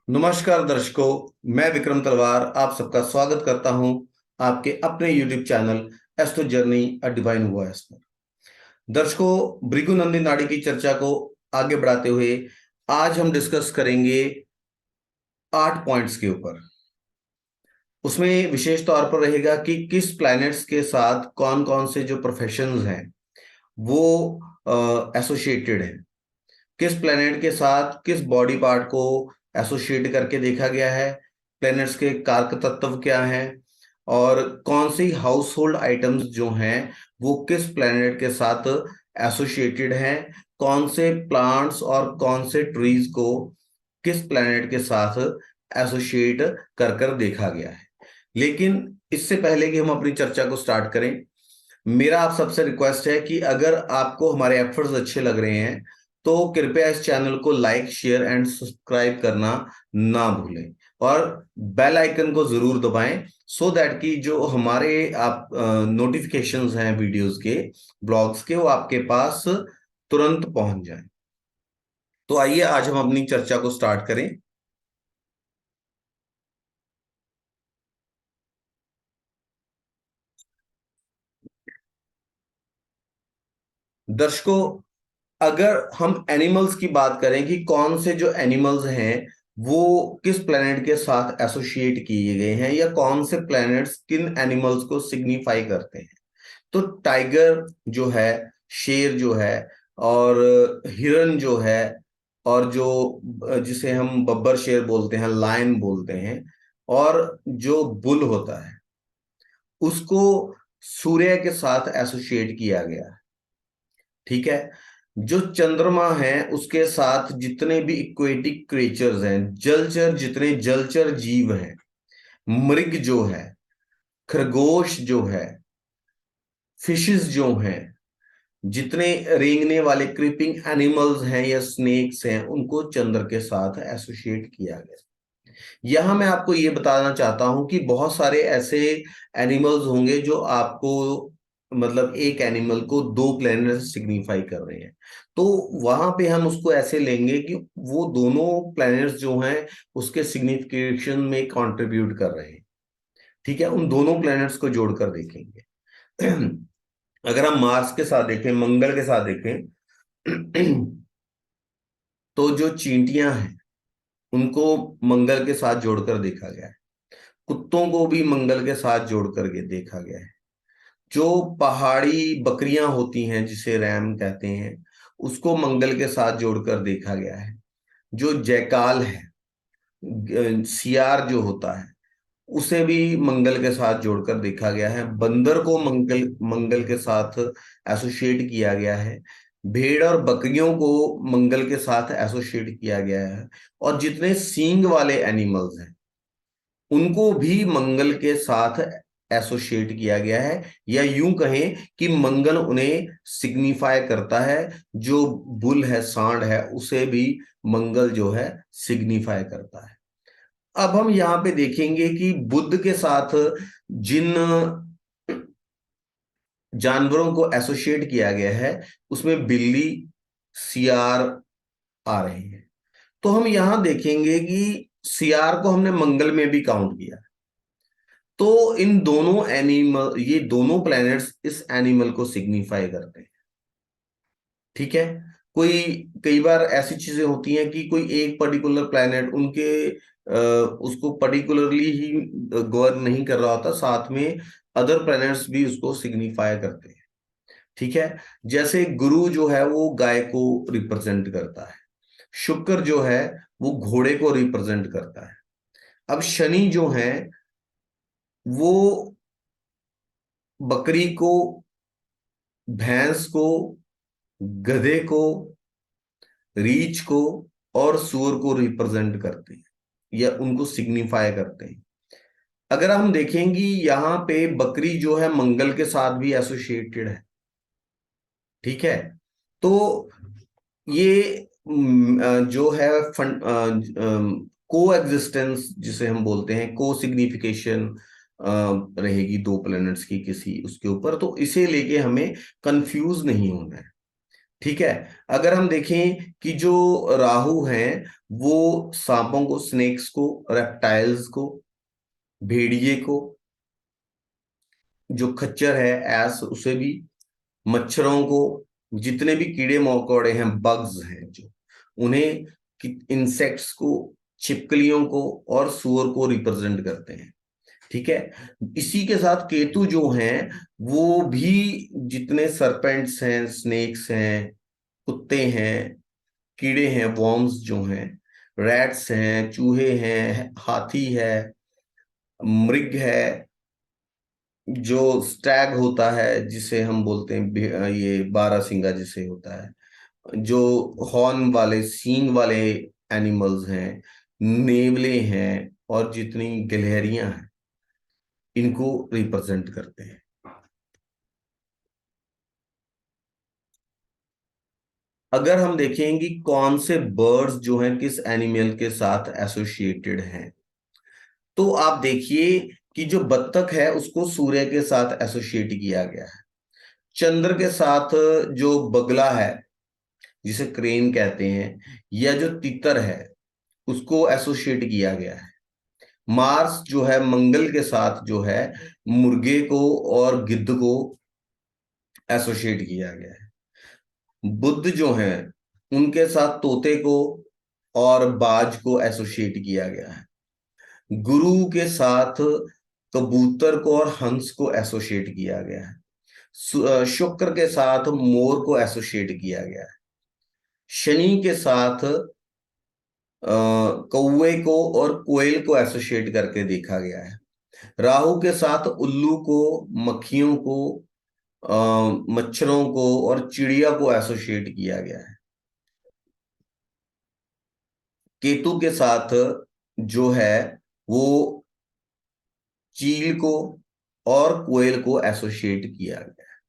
नमस्कार दर्शकों, मैं विक्रम तलवार आप सबका स्वागत करता हूं आपके अपने YouTube channel astro journey a divine voice पर। दर्शकों, भृगु नंदी नाड़ी की चर्चा को आगे बढ़ाते हुए आज हम डिस्कस करेंगे 8 पॉइंट्स के ऊपर। उसमें विशेष तौर पर रहेगा कि किस प्लैनेट्स के साथ कौन कौन से जो प्रोफेशंस हैं वो एसोसिएटेड हैं, किस प्लेनेट के साथ किस बॉडी पार्ट को एसोसिएट करके देखा गया है, प्लैनेट्स के कारक तत्व क्या हैं और कौन सी हाउस होल्ड आइटम्स जो हैं वो किस प्लैनेट के साथ एसोसिएटेड हैं, कौन से प्लांट्स और कौन से ट्रीज को किस प्लैनेट के साथ एसोसिएट कर कर देखा गया है। लेकिन इससे पहले कि हम अपनी चर्चा को स्टार्ट करें, मेरा आप सबसे रिक्वेस्ट है कि अगर आपको हमारे एफर्ट्स अच्छे लग रहे हैं तो कृपया इस चैनल को लाइक शेयर एंड सब्सक्राइब करना ना भूलें और बेल आइकन को जरूर दबाएं, सो दैट कि जो हमारे आप नोटिफिकेशंस हैं वीडियोस के, ब्लॉग्स के, वो आपके पास तुरंत पहुंच जाएं। तो आइए आज हम अपनी चर्चा को स्टार्ट करें। दर्शकों, अगर हम एनिमल्स की बात करें कि कौन से जो एनिमल्स हैं वो किस प्लेनेट के साथ एसोसिएट किए गए हैं या कौन से प्लैनेट्स किन एनिमल्स को सिग्निफाई करते हैं, तो टाइगर जो है, शेर जो है, और हिरन जो है, और जो जिसे हम बब्बर शेर बोलते हैं, लायन बोलते हैं, और जो बुल होता है उसको सूर्य के साथ एसोसिएट किया गया है। ठीक है। जो चंद्रमा है उसके साथ जितने भी इक्वेटिक क्रिएचर्स हैं, जलचर, जितने जलचर जीव हैं, मृग जो है, खरगोश जो है, फिशेस जो हैं, जितने रेंगने वाले क्रीपिंग एनिमल्स हैं या स्नेक्स हैं, उनको चंद्र के साथ एसोसिएट किया गया। यहां मैं आपको ये बताना चाहता हूं कि बहुत सारे ऐसे एनिमल्स होंगे जो आपको, मतलब एक एनिमल को दो प्लैनेट सिग्निफाई कर रहे हैं, तो वहां पे हम उसको ऐसे लेंगे कि वो दोनों प्लैनेट्स जो हैं उसके सिग्निफिकेशन में कंट्रीब्यूट कर रहे हैं। ठीक है, उन दोनों प्लैनेट्स को जोड़कर देखेंगे। अगर हम मार्स के साथ देखें, मंगल के साथ देखें, तो जो चींटियां हैं उनको मंगल के साथ जोड़कर देखा गया है, कुत्तों को भी मंगल के साथ जोड़ करके देखा गया है। जो पहाड़ी बकरियां होती हैं जिसे रैम कहते हैं, उसको मंगल के साथ जोड़कर देखा गया है। जो जैकाल है, सियार जो होता है, उसे भी मंगल के साथ जोड़कर देखा गया है। बंदर को मंगल मंगल के साथ एसोसिएट किया गया है। भेड़ और बकरियों को मंगल के साथ एसोसिएट किया गया है। और जितने सींग वाले एनिमल्स हैं उनको भी मंगल के साथ एसोसिएट किया गया है, या यूं कहें कि मंगल उन्हें सिग्निफाई करता है। जो बुल है, सांड है, उसे भी मंगल जो है सिग्निफाई करता है। अब हम यहाँ पे देखेंगे कि बुध के साथ जिन जानवरों को एसोसिएट किया गया है उसमें बिल्ली, सियार आ रहे हैं। तो हम यहां देखेंगे कि सियार को हमने मंगल में भी काउंट किया। तो इन दोनों एनिमल, ये दोनों प्लैनेट्स इस एनिमल को सिग्निफाई करते हैं। ठीक है। कोई, कई बार ऐसी चीजें होती हैं कि कोई एक पर्टिकुलर प्लैनेट उनके उसको पर्टिकुलरली ही गवर्न नहीं कर रहा होता, साथ में अदर प्लैनेट्स भी उसको सिग्निफाई करते हैं। ठीक है। जैसे गुरु जो है वो गाय को रिप्रेजेंट करता है, शुक्र जो है वो घोड़े को रिप्रेजेंट करता है, अब शनि जो है वो बकरी को, भैंस को, गधे को, रीछ को और सूअर को रिप्रेजेंट करते हैं या उनको सिग्निफाई करते हैं। अगर हम देखेंगे यहाँ पे बकरी जो है मंगल के साथ भी एसोसिएटेड है। ठीक है। तो ये जो है फंड को एग्जिस्टेंस जिसे हम बोलते हैं, को सिग्निफिकेशन रहेगी दो प्लैनेट्स की किसी उसके ऊपर, तो इसे लेके हमें कंफ्यूज नहीं होना है। ठीक है। अगर हम देखें कि जो राहु हैं वो सांपों को, स्नेक्स को, रेप्टाइल्स को, भेड़िए को, जो खच्चर है एस उसे भी, मच्छरों को, जितने भी कीड़े मकोड़े हैं, बग्स हैं जो, उन्हें, इंसेक्ट्स को, छिपकलियों को और सुअर को रिप्रेजेंट करते हैं। ठीक है। इसी के साथ केतु जो हैं वो भी जितने सरपेंट्स हैं, स्नेक्स हैं, कुत्ते हैं, कीड़े हैं, वॉर्म्स जो हैं, रैट्स हैं, चूहे हैं, हाथी है, मृग है, जो स्टैग होता है जिसे हम बोलते हैं ये बारहसिंगा जिसे होता है, जो हॉर्न वाले, सींग वाले एनिमल्स हैं, नेवले हैं, और जितनी गिलहरियां हैं, इनको रिप्रेजेंट करते हैं। अगर हम देखें कि कौन से बर्ड्स जो हैं किस एनिमल के साथ एसोसिएटेड हैं, तो आप देखिए कि जो बत्तख है उसको सूर्य के साथ एसोसिएट किया गया है। चंद्र के साथ जो बगला है जिसे क्रेन कहते हैं, या जो तीतर है उसको एसोसिएट किया गया है। मार्स जो है मंगल के साथ जो है मुर्गे को और गिद्ध को एसोसिएट किया गया है। बुध जो है उनके साथ तोते को और बाज को एसोसिएट किया गया है। गुरु के साथ कबूतर को और हंस को एसोसिएट किया गया है। शुक्र के साथ मोर को एसोसिएट किया गया है। शनि के साथ कौवे को और कोयल को एसोसिएट करके देखा गया है। राहु के साथ उल्लू को, मक्खियों को, मच्छरों को और चिड़िया को एसोसिएट किया गया है। केतु के साथ जो है वो चील को और कोयल को एसोसिएट किया गया है।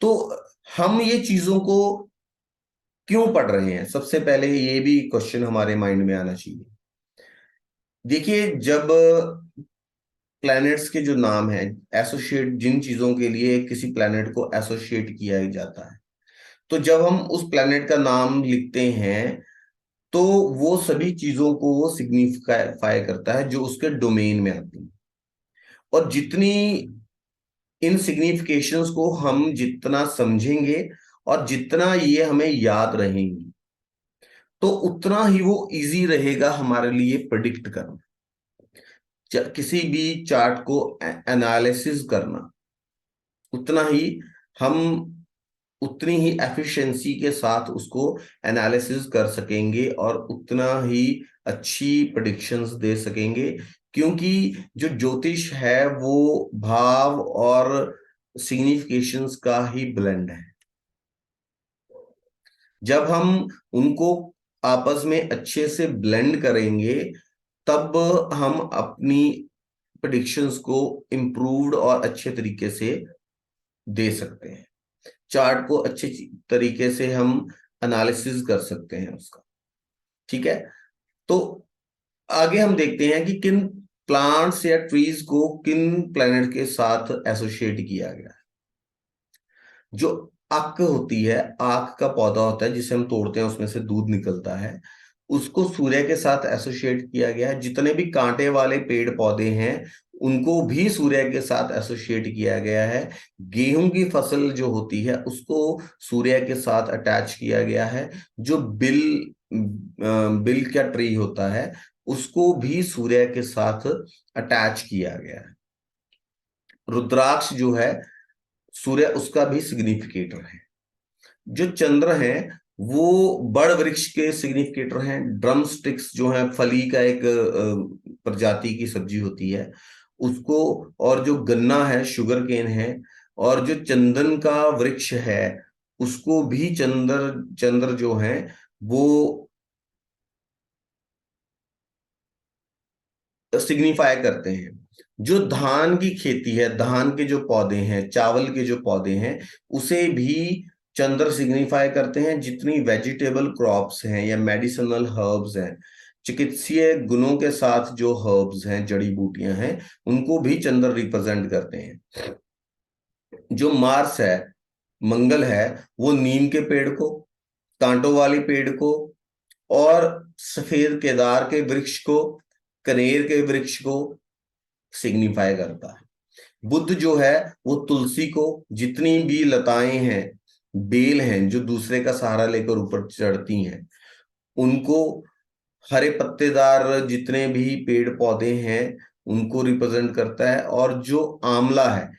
तो हम ये चीजों को क्यों पढ़ रहे हैं, सबसे पहले ये भी क्वेश्चन हमारे माइंड में आना चाहिए। देखिए, जब प्लैनेट्स के जो नाम है, एसोसिएट जिन चीजों के लिए किसी प्लैनेट को एसोसिएट किया जाता है, तो जब हम उस प्लैनेट का नाम लिखते हैं तो वो सभी चीजों को वो सिग्निफाई करता है जो उसके डोमेन में आती है। और जितनी इन सिग्निफिकेशंस को हम जितना समझेंगे और जितना ये हमें याद रहेंगी, तो उतना ही वो इजी रहेगा हमारे लिए प्रिडिक्ट करना, किसी भी चार्ट को एनालिसिस करना, उतना ही हम, उतनी ही एफिशिएंसी के साथ उसको एनालिसिस कर सकेंगे और उतना ही अच्छी प्रेडिक्शंस दे सकेंगे। क्योंकि जो ज्योतिष है वो भाव और सिग्निफिकेशंस का ही ब्लेंड है। जब हम उनको आपस में अच्छे से ब्लेंड करेंगे तब हम अपनी प्रेडिक्शंस को इम्प्रूव्ड और अच्छे तरीके से दे सकते हैं। चार्ट को अच्छे तरीके से हम एनालिसिस कर सकते हैं उसका। ठीक है। तो आगे हम देखते हैं कि किन प्लांट्स या ट्रीज को किन प्लैनेट के साथ एसोसिएट किया गया है। जो अक होती है, आक का पौधा होता है जिसे हम तोड़ते हैं, उसमें से दूध निकलता है, उसको सूर्य के साथ एसोसिएट किया गया है। जितने भी कांटे वाले पेड़ पौधे हैं उनको भी सूर्य के साथ एसोसिएट किया गया है। गेहूं की फसल जो होती है उसको सूर्य के साथ अटैच किया गया है। जो बिल का ट्री होता है उसको भी सूर्य के साथ अटैच किया गया है। रुद्राक्ष जो है सूर्य उसका भी सिग्निफिकेटर है। जो चंद्र है वो बड़ वृक्ष के सिग्निफिकेटर हैं। ड्रम स्टिक्स जो है फली का एक प्रजाति की सब्जी होती है उसको, और जो गन्ना है, शुगर केन है, और जो चंदन का वृक्ष है उसको भी चंद्र चंद्र जो है वो सिग्निफाई करते हैं। जो धान की खेती है, धान के जो पौधे हैं, चावल के जो पौधे हैं, उसे भी चंद्र सिग्निफाई करते हैं। जितनी वेजिटेबल क्रॉप्स हैं या मेडिसिनल हर्ब्स हैं, चिकित्सीय गुणों के साथ जो हर्ब्स हैं, जड़ी बूटियां हैं, उनको भी चंद्र रिप्रेजेंट करते हैं। जो मार्स है मंगल है वो नीम के पेड़ को, कांटों वाली पेड़ को, और सफेद केदार के वृक्ष को, कनेर के वृक्ष को सिग्निफाई करता है। बुद्ध जो है वो तुलसी को, जितनी भी लताएं हैं, बेल हैं जो दूसरे का सहारा लेकर ऊपर चढ़ती हैं, उनको, हरे पत्तेदार जितने भी पेड़ पौधे हैं उनको रिप्रेजेंट करता है, और जो आंवला है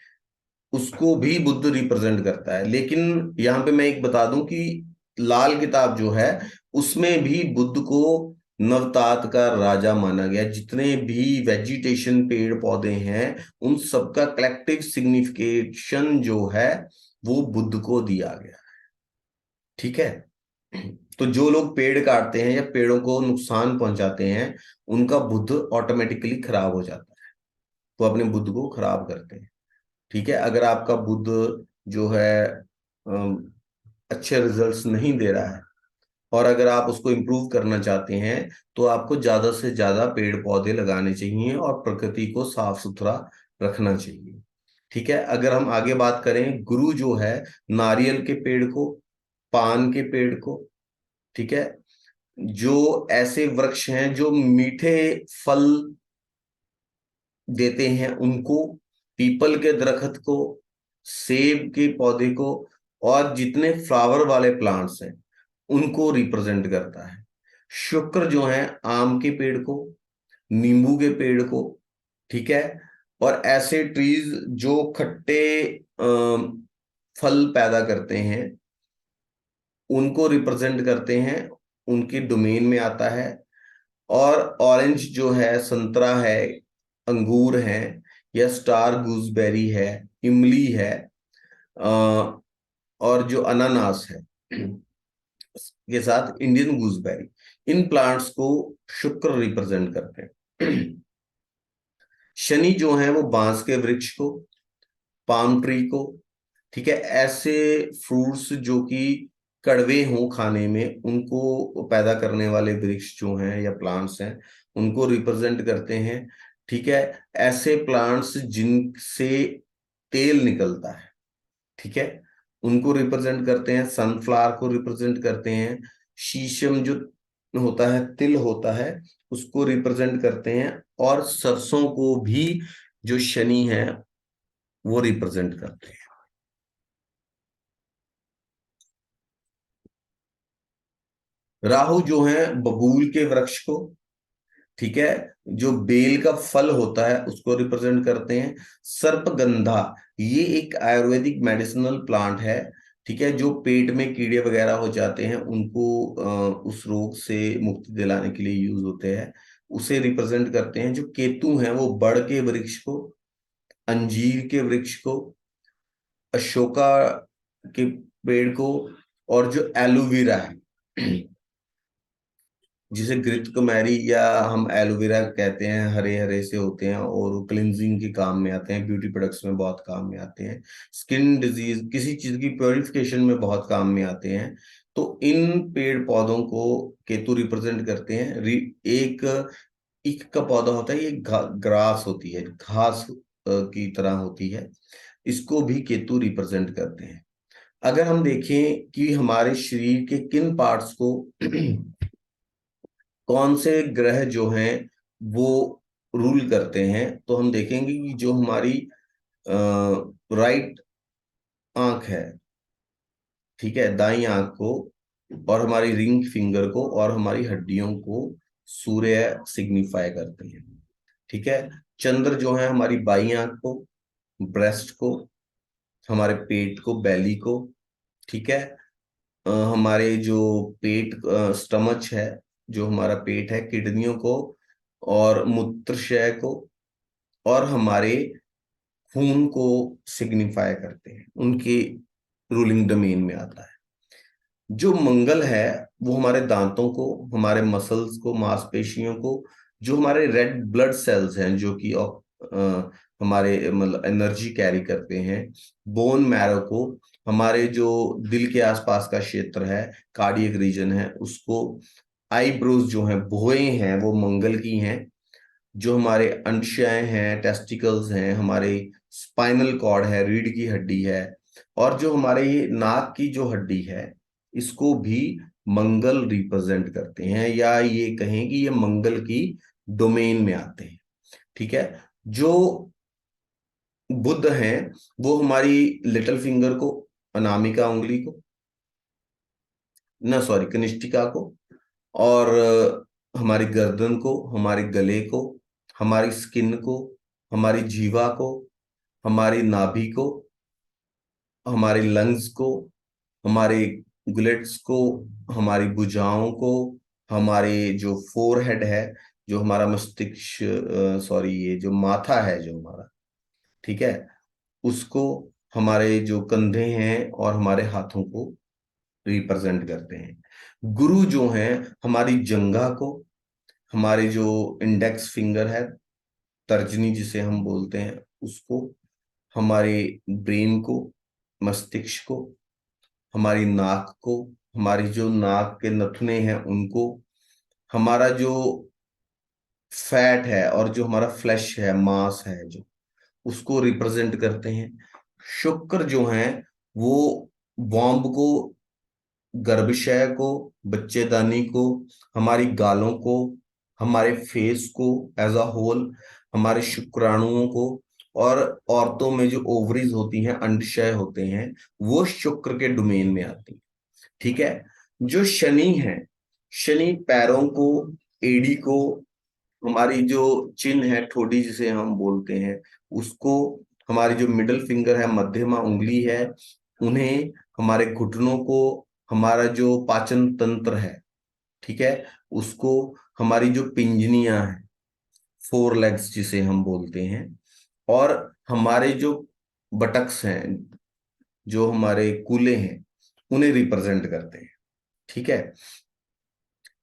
उसको भी बुद्ध रिप्रेजेंट करता है। लेकिन यहाँ पे मैं एक बता दूं कि लाल किताब जो है उसमें भी बुद्ध को नवतात का राजा माना गया। जितने भी वेजिटेशन पेड़ पौधे हैं उन सबका कलेक्टिव सिग्निफिकेशन जो है वो बुद्ध को दिया गया। ठीक है। तो जो लोग पेड़ काटते हैं या पेड़ों को नुकसान पहुंचाते हैं उनका बुद्ध ऑटोमेटिकली खराब हो जाता है, वो अपने बुद्ध को खराब करते हैं। ठीक है। अगर आपका बुद्ध जो है अच्छे रिजल्ट्स नहीं दे रहा है और अगर आप उसको इम्प्रूव करना चाहते हैं तो आपको ज्यादा से ज्यादा पेड़ पौधे लगाने चाहिए और प्रकृति को साफ सुथरा रखना चाहिए। ठीक है। अगर हम आगे बात करें, गुरु जो है नारियल के पेड़ को, पान के पेड़ को, ठीक है, जो ऐसे वृक्ष हैं जो मीठे फल देते हैं उनको, पीपल के दरख्त को, सेब के पौधे को, और जितने फ्लावर वाले प्लांट्स हैं उनको रिप्रेजेंट करता है। शुक्र जो है आम के पेड़ को, नींबू के पेड़ को, ठीक है, और ऐसे ट्रीज जो खट्टे फल पैदा करते हैं उनको रिप्रेजेंट करते हैं, उनके डोमेन में आता है। और ऑरेंज जो है, संतरा है, अंगूर है, या स्टार गूसबेरी है, इमली है, और जो अनानास है के साथ इंडियन गूसबेरी, इन प्लांट्स को शुक्र रिप्रेजेंट करते हैं। शनि जो है वो बांस के वृक्ष को, पाम ट्री को, ठीक है, ऐसे फ्रूट्स जो कि कड़वे हों खाने में उनको पैदा करने वाले वृक्ष जो हैं या प्लांट्स हैं उनको रिप्रेजेंट करते हैं। ठीक है। ऐसे प्लांट्स जिनसे तेल निकलता है, ठीक है, उनको रिप्रेजेंट करते हैं। सनफ्लावर को रिप्रेजेंट करते हैं। शीशम जो होता है, तिल होता है, उसको रिप्रेजेंट करते हैं। और सरसों को भी जो शनि है वो रिप्रेजेंट करते हैं। राहु जो है बबूल के वृक्ष को, ठीक है, जो बेल का फल होता है उसको रिप्रेजेंट करते हैं। सर्पगंधा, ये एक आयुर्वेदिक मेडिसिनल प्लांट है, ठीक है, जो पेट में कीड़े वगैरह हो जाते हैं उनको उस रोग से मुक्ति दिलाने के लिए यूज होते हैं, उसे रिप्रेजेंट करते हैं। जो केतु हैं वो बड़ के वृक्ष को, अंजीर के वृक्ष को, अशोका के पेड़ को, और जो एलोवेरा है जिसे घृत कुमारी या हम एलोवेरा कहते हैं, हरे हरे से होते हैं और क्लिनजिंग के काम में आते हैं, ब्यूटी प्रोडक्ट्स में बहुत काम में आते हैं, स्किन डिजीज किसी चीज की प्योरिफिकेशन में बहुत काम में आते हैं। तो इन पेड़ पौधों को केतु रिप्रेजेंट करते हैं। एक ईख का पौधा होता है, ये ग्रास होती है, घास की तरह होती है, इसको भी केतु रिप्रेजेंट करते हैं। अगर हम देखें कि हमारे शरीर के किन पार्ट्स को कौन से ग्रह जो हैं वो रूल करते हैं, तो हम देखेंगे कि जो हमारी राइट आंख है, ठीक है, दाई आंख को, और हमारी रिंग फिंगर को, और हमारी हड्डियों को सूर्य सिग्निफाई करते हैं। ठीक है। चंद्र जो है हमारी बाई आंख को, ब्रेस्ट को, हमारे पेट को, बेली को, ठीक है, हमारे जो पेट स्टमच है, जो हमारा पेट है, किडनियों को, और मूत्राशय को, और हमारे खून को सिग्निफाई करते हैं, उनके रूलिंग डोमेन में आता है। जो मंगल है वो हमारे दांतों को, हमारे मसल्स को, मांसपेशियों को, जो हमारे रेड ब्लड सेल्स हैं जो कि हमारे मतलब एनर्जी कैरी करते हैं, बोन मैरो को, हमारे जो दिल के आसपास का क्षेत्र है, कार्डियक रीजन है उसको, आईब्रोज जो हैं, भुएं हैं, वो मंगल की हैं। जो हमारे अंडाशय हैं, टेस्टिकल्स हैं, हमारे स्पाइनल कॉर्ड है, रीढ़ की हड्डी है, और जो हमारे ये नाक की जो हड्डी है, इसको भी मंगल रिप्रेजेंट करते हैं, या ये कहें कि ये मंगल की डोमेन में आते हैं। ठीक है। जो बुध हैं वो हमारी लिटिल फिंगर को, अनामिका उंगली को, ना सॉरी कनिष्ठिका को, और हमारी गर्दन को, हमारे गले को, हमारी स्किन को, हमारी जीवा को, हमारी नाभि को, हमारे लंग्स को, हमारे गुलेट्स को, हमारी भुजाओं को, हमारे जो फोरहेड है, जो हमारा मस्तिष्क, सॉरी ये जो माथा है जो हमारा, ठीक है, उसको, हमारे जो कंधे हैं और हमारे हाथों को रिप्रेजेंट करते हैं। गुरु जो हैं हमारी जंघा को, हमारे जो इंडेक्स फिंगर है, तर्जनी जिसे हम बोलते हैं उसको, हमारे ब्रेन को, मस्तिष्क को, हमारी नाक को, हमारी जो नाक के नथुने हैं उनको, हमारा जो फैट है और जो हमारा फ्लैश है, मांस है जो, उसको रिप्रेजेंट करते हैं। शुक्र जो है वो बॉम्ब को, गर्भाशय को, बच्चेदानी को, हमारी गालों को, हमारे फेस को एज अ होल, हमारे शुक्राणुओं को, और औरतों में जो ओवरीज होती हैं, अंडशय होते हैं, वो शुक्र के डोमेन में आती है। ठीक है। जो शनि है, शनि पैरों को, एड़ी को, हमारी जो चिन्ह है, ठोडी जिसे हम बोलते हैं उसको, हमारी जो मिडल फिंगर है, मध्यमा उंगली है, उन्हें, हमारे घुटनों को, हमारा जो पाचन तंत्र है, ठीक है, उसको, हमारी जो पिंजनियां हैं, फोर लेग्स जिसे हम बोलते हैं, और हमारे जो बटक्स हैं, जो हमारे कूल्हे हैं, उन्हें रिप्रेजेंट करते हैं। ठीक है।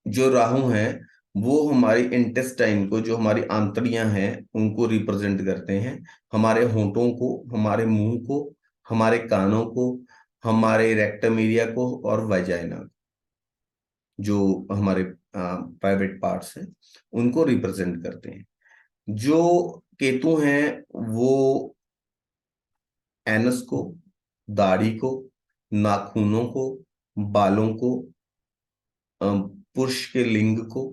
जो राहु हैं वो हमारी इंटेस्टाइन को, जो हमारी आंतड़ियां हैं, उनको रिप्रेजेंट करते हैं। हमारे होंठों को, हमारे मुंह को, हमारे कानों को, हमारे रेक्टम एरिया को, और वाजाइना, जो हमारे प्राइवेट पार्ट्स हैं, उनको रिप्रेजेंट करते हैं। जो केतु हैं वो एनस को, दाढ़ी को, नाखूनों को, बालों को, पुरुष के लिंग को,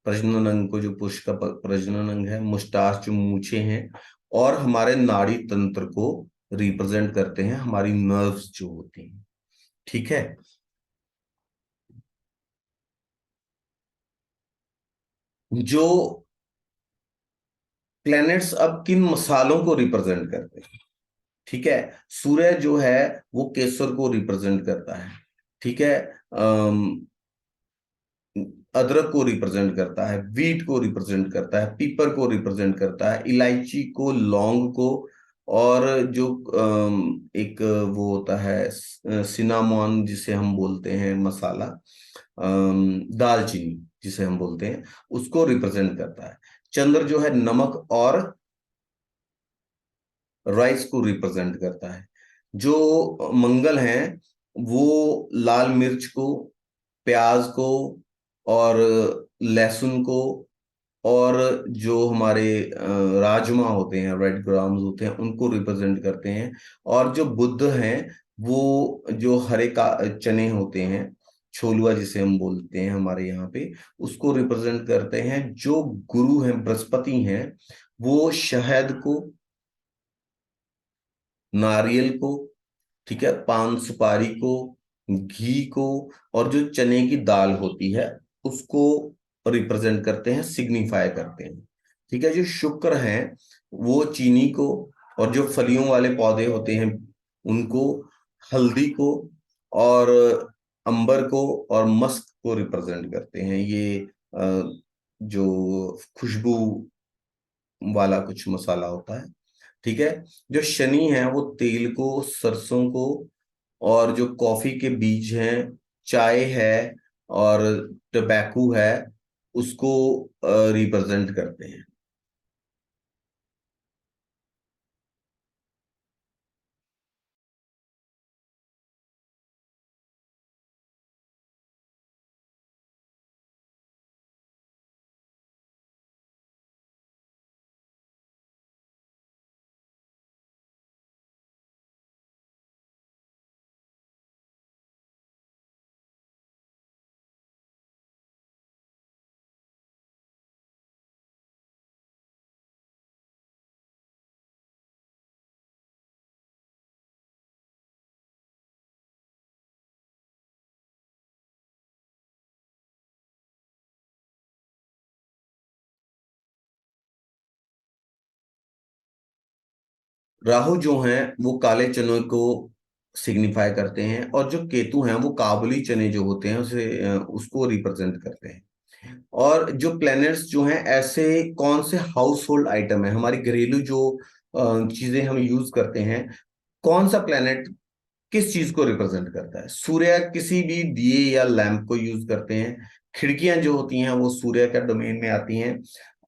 प्रजनन अंग को, जो पुरुष का प्रजनन अंग है, मुस्टाच, जो मूछें हैं, और हमारे नाड़ी तंत्र को रिप्रेजेंट करते हैं, हमारी नर्व्स जो होती हैं। ठीक है। जो प्लैनेट्स अब किन मसालों को रिप्रेजेंट करते हैं? ठीक है। सूर्य जो है वो केसर को रिप्रेजेंट करता है। ठीक है। अदरक को रिप्रेजेंट करता है, वीट को रिप्रेजेंट करता है, पीपर को रिप्रेजेंट करता है, इलायची को, लौंग को, और जो एक वो होता है सिनामोन जिसे हम बोलते हैं मसाला, दालचीनी जिसे हम बोलते हैं, उसको रिप्रेजेंट करता है। चंद्र जो है नमक और राइस को रिप्रेजेंट करता है। जो मंगल है वो लाल मिर्च को, प्याज को, और लहसुन को, और जो हमारे राजमा होते हैं, रेड ग्राम्स होते हैं, उनको रिप्रेजेंट करते हैं। और जो बुध हैं वो जो हरे का चने होते हैं, छोलुआ जिसे हम बोलते हैं हमारे यहाँ पे, उसको रिप्रेजेंट करते हैं। जो गुरु हैं, बृहस्पति हैं, वो शहद को, नारियल को, ठीक है, पान सुपारी को, घी को, और जो चने की दाल होती है उसको रिप्रेजेंट करते हैं, सिग्निफाई करते हैं। ठीक है। जो शुक्र हैं वो चीनी को, और जो फलियों वाले पौधे होते हैं उनको, हल्दी को, और अंबर को, और मस्क को रिप्रेजेंट करते हैं। ये जो खुशबू वाला कुछ मसाला होता है। ठीक है। जो शनि है वो तेल को, सरसों को, और जो कॉफी के बीज हैं, चाय है, और टबैकू है, उसको रिप्रेजेंट करते हैं। राहु जो हैं वो काले चने को सिग्निफाई करते हैं, और जो केतु हैं वो काबुली चने जो होते हैं उसे उसको रिप्रेजेंट करते हैं। और जो प्लैनेट्स जो हैं, ऐसे कौन से हाउस होल्ड आइटम है, हमारी घरेलू जो चीजें हम यूज करते हैं, कौन सा प्लैनेट किस चीज को रिप्रेजेंट करता है? सूर्य किसी भी दिए या लैंप को यूज करते हैं। खिड़कियां जो होती हैं वो सूर्य का डोमेन में आती हैं।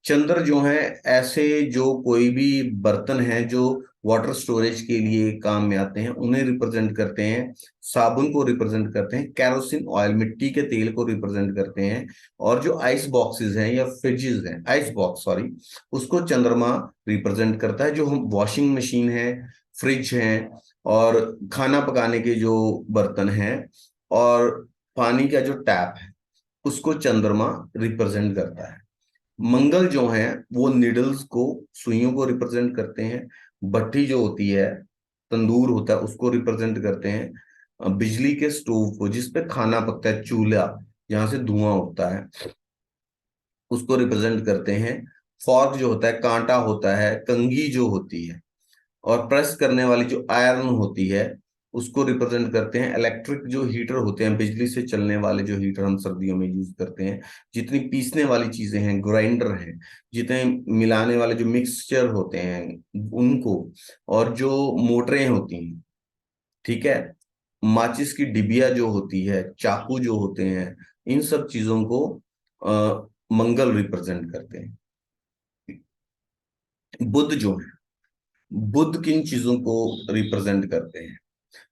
चंद्र जो है, ऐसे जो कोई भी बर्तन हैं जो वाटर स्टोरेज के लिए काम में आते हैं उन्हें रिप्रेजेंट करते हैं। साबुन को रिप्रेजेंट करते हैं। कैरोसिन ऑयल, मिट्टी के तेल को रिप्रेजेंट करते हैं। और जो आइस बॉक्सेस हैं या फ्रिजेस हैं, आइस बॉक्स सॉरी, उसको चंद्रमा रिप्रेजेंट करता है। जो हम वॉशिंग मशीन है, फ्रिज है, और खाना पकाने के जो बर्तन हैं, और पानी का जो टैप है, उसको चंद्रमा रिप्रेजेंट करता है। मंगल जो है वो निडल्स को, सुइयों को रिप्रेजेंट करते हैं। भट्टी जो होती है, तंदूर होता है, उसको रिप्रेजेंट करते हैं। बिजली के स्टोव को, जिसपे खाना पकता है, चूल्हा जहां से धुआं उठता है, उसको रिप्रेजेंट करते हैं। फॉर्क जो होता है, कांटा होता है, कंघी जो होती है, और प्रेस करने वाली जो आयरन होती है, उसको रिप्रेजेंट करते हैं। इलेक्ट्रिक जो हीटर होते हैं, बिजली से चलने वाले जो हीटर हम सर्दियों में यूज करते हैं, जितनी पीसने वाली चीजें हैं, ग्राइंडर हैं, जितने मिलाने वाले जो मिक्सचर होते हैं उनको, और जो मोटरें होती हैं, ठीक है, माचिस की डिबिया जो होती है, चाकू जो होते हैं, इन सब चीजों को मंगल रिप्रेजेंट करते हैं। बुध जो है, बुध किन चीजों को रिप्रेजेंट करते हैं?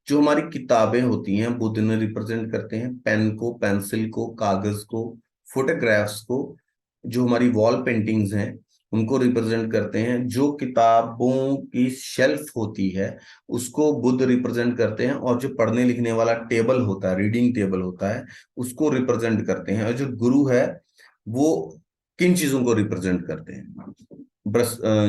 जो हमारी किताबें होती हैं, बुध ने रिप्रेजेंट करते हैं। पेन को, पेंसिल को, कागज को, फोटोग्राफ्स को। जो हमारी वॉल पेंटिंग्स हैं, उनको रिप्रेजेंट करते हैं। जो किताबों की शेल्फ होती है, उसको बुध रिप्रेजेंट करते हैं। और जो पढ़ने लिखने वाला टेबल होता है, रीडिंग टेबल होता है, उसको रिप्रेजेंट करते हैं। और जो गुरु है, वो किन चीजों को रिप्रेजेंट करते हैं?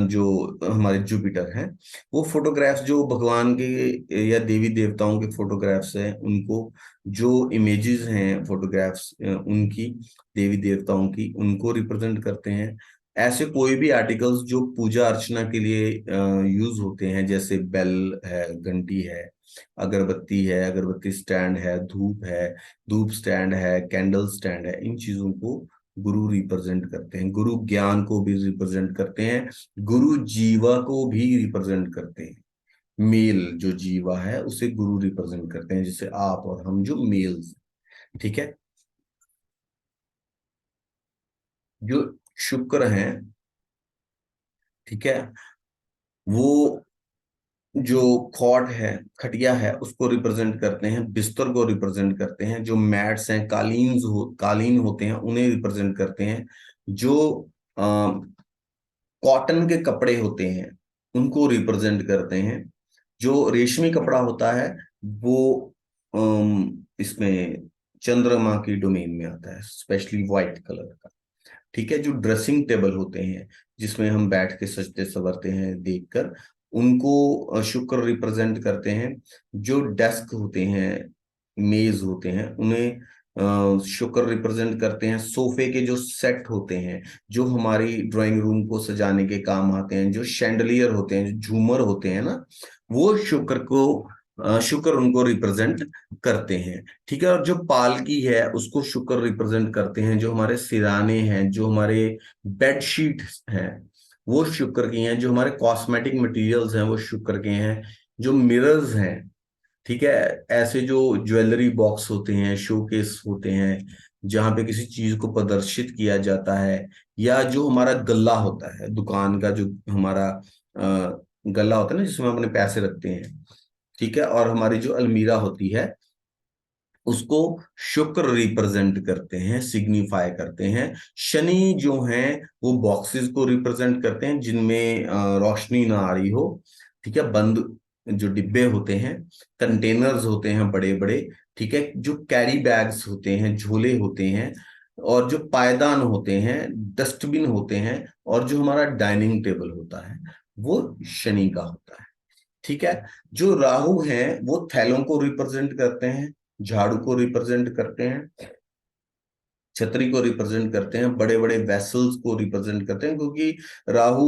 जो हमारे जुपिटर हैं, वो फोटोग्राफ्स जो भगवान के या देवी देवताओं के फोटोग्राफ्स हैं उनको, जो इमेजेस हैं फोटोग्राफ्स उनकी, देवी देवताओं की, उनको रिप्रेजेंट करते हैं। ऐसे कोई भी आर्टिकल्स जो पूजा अर्चना के लिए यूज होते हैं, जैसे बेल है, घंटी है, अगरबत्ती है, अगरबत्ती स्टैंड है, धूप है, धूप स्टैंड है, कैंडल स्टैंड है, इन चीजों को गुरु रिप्रेजेंट करते हैं। गुरु ज्ञान को भी रिप्रेजेंट करते हैं। गुरु जीवा को भी रिप्रेजेंट करते हैं। मेल जो जीवा है उसे गुरु रिप्रेजेंट करते हैं, जैसे आप और हम जो मेल्स, ठीक है। जो शुक्र हैं, ठीक है, वो जो खॉट है, खटिया है, उसको रिप्रेजेंट करते हैं। बिस्तर को रिप्रेजेंट करते हैं। जो मैट्स हैं, कालीन होते हैं, उन्हें रिप्रेजेंट करते हैं। जो कॉटन के कपड़े होते हैं, उनको रिप्रेजेंट करते हैं। जो रेशमी कपड़ा होता है, वो इसमें चंद्रमा की डोमेन में आता है, स्पेशली व्हाइट कलर का, ठीक है। जो ड्रेसिंग टेबल होते हैं, जिसमें हम बैठ के सजते संवरते हैं देखकर, उनको शुक्र रिप्रेजेंट करते हैं। जो डेस्क होते हैं, मेज होते हैं, उन्हें शुक्र रिप्रेजेंट करते हैं। सोफे के जो सेट होते हैं, जो हमारी ड्राइंग रूम को सजाने के काम आते हैं, जो शैंडलियर होते हैं, जो झूमर होते हैं ना, वो शुक्र उनको रिप्रेजेंट करते हैं, ठीक है। और जो पालकी है, उसको शुक्र रिप्रेजेंट करते हैं। जो हमारे सिराने हैं, जो हमारे बेडशीट हैं, वो शुक्र की हैं। जो हमारे कॉस्मेटिक मटेरियल्स हैं, वो शुक्र के हैं। जो मिरर्स हैं, ठीक है, ऐसे जो ज्वेलरी बॉक्स होते हैं, शोकेस होते हैं, जहां पे किसी चीज को प्रदर्शित किया जाता है, या जो हमारा गल्ला होता है, दुकान का जो हमारा गल्ला होता है ना, जिसमें हम अपने पैसे रखते हैं, ठीक है, और हमारी जो अलमीरा होती है, उसको शुक्र रिप्रेजेंट करते हैं, सिग्निफाई करते हैं। शनि जो हैं, वो बॉक्सेस को रिप्रेजेंट करते हैं, जिनमें रोशनी ना आ रही हो, ठीक है, बंद जो डिब्बे होते हैं, कंटेनर्स होते हैं बड़े बड़े, ठीक है, जो कैरी बैग्स होते हैं, झोले होते हैं, और जो पायदान होते हैं, डस्टबिन होते हैं, और जो हमारा डाइनिंग टेबल होता है, वो शनि का होता है, ठीक है। जो राहु हैं, वो थैलों को रिप्रेजेंट करते हैं, झाड़ू को रिप्रेजेंट करते हैं, छतरी को रिप्रेजेंट करते हैं, बड़े बड़े वेसल्स को रिप्रेजेंट करते हैं, क्योंकि राहु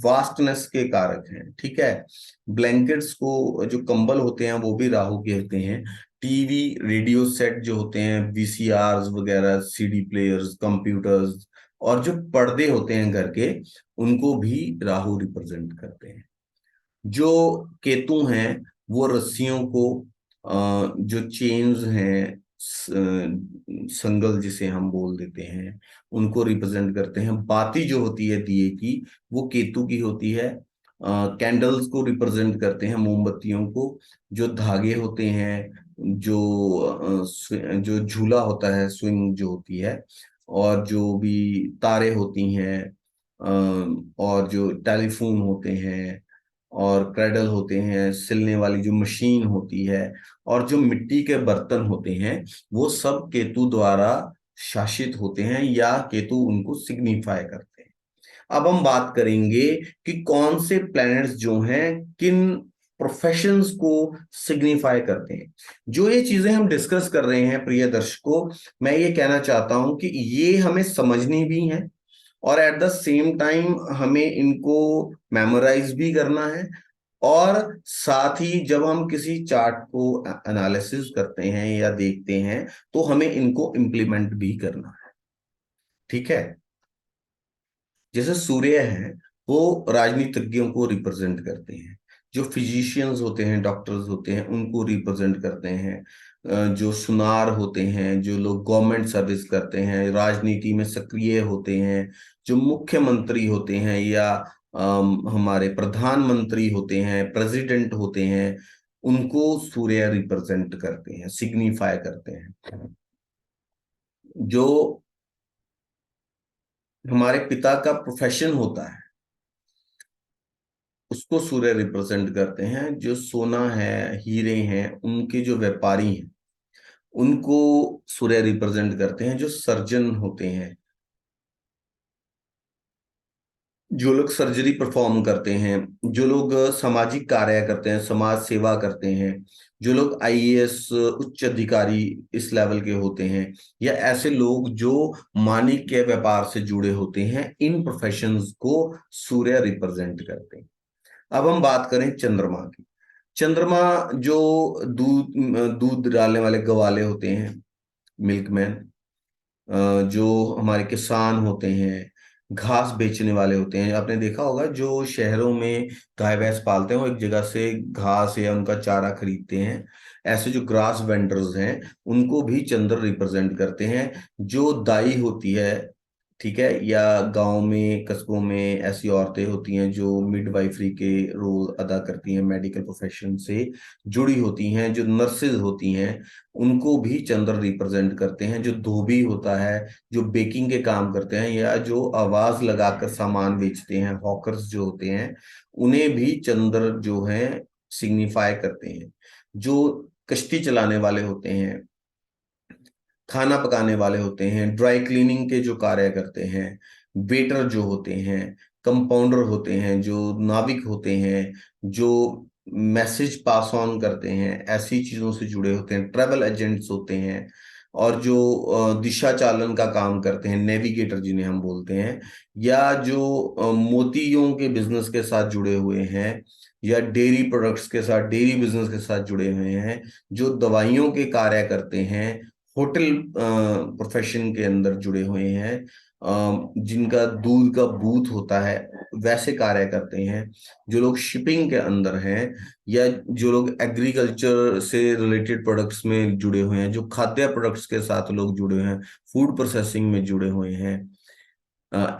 वास्टनेस के कारक हैं। ठीक है। ब्लैंकेट्स को, जो कंबल होते हैं, वो भी राहु के होते हैं। टीवी रेडियो सेट जो होते हैं, वीसीआर वगैरह, सीडी प्लेयर्स, कंप्यूटर्स, और जो पर्दे होते हैं घर के, उनको भी राहु रिप्रेजेंट करते हैं। जो केतु हैं वो रस्सियों को, जो चेन्स हैं, संगल जिसे हम बोल देते हैं, उनको रिप्रेजेंट करते हैं। बाती जो होती है दिए की, वो केतु की होती है। कैंडल्स को रिप्रेजेंट करते हैं, मोमबत्तियों को। जो धागे होते हैं, जो जो झूला होता है, स्विंग जो होती है, और जो भी तारे होती हैं, और जो टेलीफोन होते हैं, और क्रेडल होते हैं, सिलने वाली जो मशीन होती है, और जो मिट्टी के बर्तन होते हैं, वो सब केतु द्वारा शासित होते हैं, या केतु उनको सिग्निफाई करते हैं। अब हम बात करेंगे कि कौन से प्लैनेट्स जो हैं किन प्रोफेशंस को सिग्निफाई करते हैं। जो ये चीजें हम डिस्कस कर रहे हैं प्रिय दर्शकों, मैं ये कहना चाहता हूं कि ये हमें समझनी भी है, और एट द सेम टाइम हमें इनको मेमोराइज भी करना है। और साथ ही जब हम किसी चार्ट को एनालिसिस करते हैं या देखते हैं, तो हमें इनको इम्प्लीमेंट भी करना है। ठीक है। जैसे सूर्य है, वो राजनीतिज्ञों को रिप्रेजेंट करते हैं। जो फिजिशियंस होते हैं, डॉक्टर्स होते हैं, उनको रिप्रेजेंट करते हैं। जो सुनार होते हैं, जो लोग गवर्नमेंट सर्विस करते हैं, राजनीति में सक्रिय होते हैं, जो मुख्यमंत्री होते हैं, या हमारे प्रधानमंत्री होते हैं, प्रेसिडेंट होते हैं, उनको सूर्य रिप्रेजेंट करते हैं, सिग्निफाई करते हैं। जो हमारे पिता का प्रोफेशन होता है, उसको सूर्य रिप्रेजेंट करते हैं। जो सोना है, हीरे हैं, उनके जो व्यापारी हैं, उनको सूर्य रिप्रेजेंट करते हैं। जो सर्जन होते हैं, जो लोग सर्जरी परफॉर्म करते हैं, जो लोग सामाजिक कार्य करते हैं, समाज सेवा करते हैं, जो लोग आईएएस उच्च अधिकारी इस लेवल के होते हैं, या ऐसे लोग जो माणिक्य व्यापार से जुड़े होते हैं, इन प्रोफेशंस को सूर्य रिप्रेजेंट करते हैं। अब हम बात करें चंद्रमा की। चंद्रमा जो दूध दूध डालने वाले गवाले होते हैं, मिल्कमैन, जो हमारे किसान होते हैं, घास बेचने वाले होते हैं। आपने देखा होगा जो शहरों में गाय भैंस पालते हैं, वो एक जगह से घास या उनका चारा खरीदते हैं। ऐसे जो ग्रास वेंडर्स हैं, उनको भी चंद्र रिप्रेजेंट करते हैं। जो दाई होती है, ठीक है, या गांव में, कस्बों में ऐसी औरतें होती हैं जो मिडवाइफरी के रोल अदा करती हैं, मेडिकल प्रोफेशन से जुड़ी होती हैं, जो नर्सेज होती हैं, उनको भी चंद्र रिप्रेजेंट करते हैं। जो धोबी होता है, जो बेकिंग के काम करते हैं, या जो आवाज लगाकर सामान बेचते हैं, हॉकर्स जो होते हैं, उन्हें भी चंद्र जो है सिग्निफाई करते हैं। जो कश्ती चलाने वाले होते हैं, खाना पकाने वाले होते हैं, ड्राई क्लीनिंग के जो कार्य करते हैं, वेटर जो होते हैं, कंपाउंडर होते हैं, जो नाविक होते हैं, जो मैसेज पास ऑन करते हैं, ऐसी चीजों से जुड़े होते हैं, ट्रेवल एजेंट्स होते हैं, और जो दिशा चालन का काम करते हैं, नेविगेटर जिन्हें हम बोलते हैं, या जो मोतियों के बिजनेस के साथ जुड़े हुए हैं, या डेयरी प्रोडक्ट्स के साथ, डेयरी बिजनेस के साथ जुड़े हुए हैं, जो दवाइयों के कार्य करते हैं, होटल प्रोफेशन के अंदर जुड़े हुए हैं, जिनका दूध का बूथ होता है, वैसे कार्य करते हैं। जो लोग शिपिंग के अंदर हैं, या जो लोग एग्रीकल्चर से रिलेटेड प्रोडक्ट्स में जुड़े हुए हैं, जो खाद्य प्रोडक्ट्स के साथ लोग जुड़े हुए हैं, फूड प्रोसेसिंग में जुड़े हुए हैं,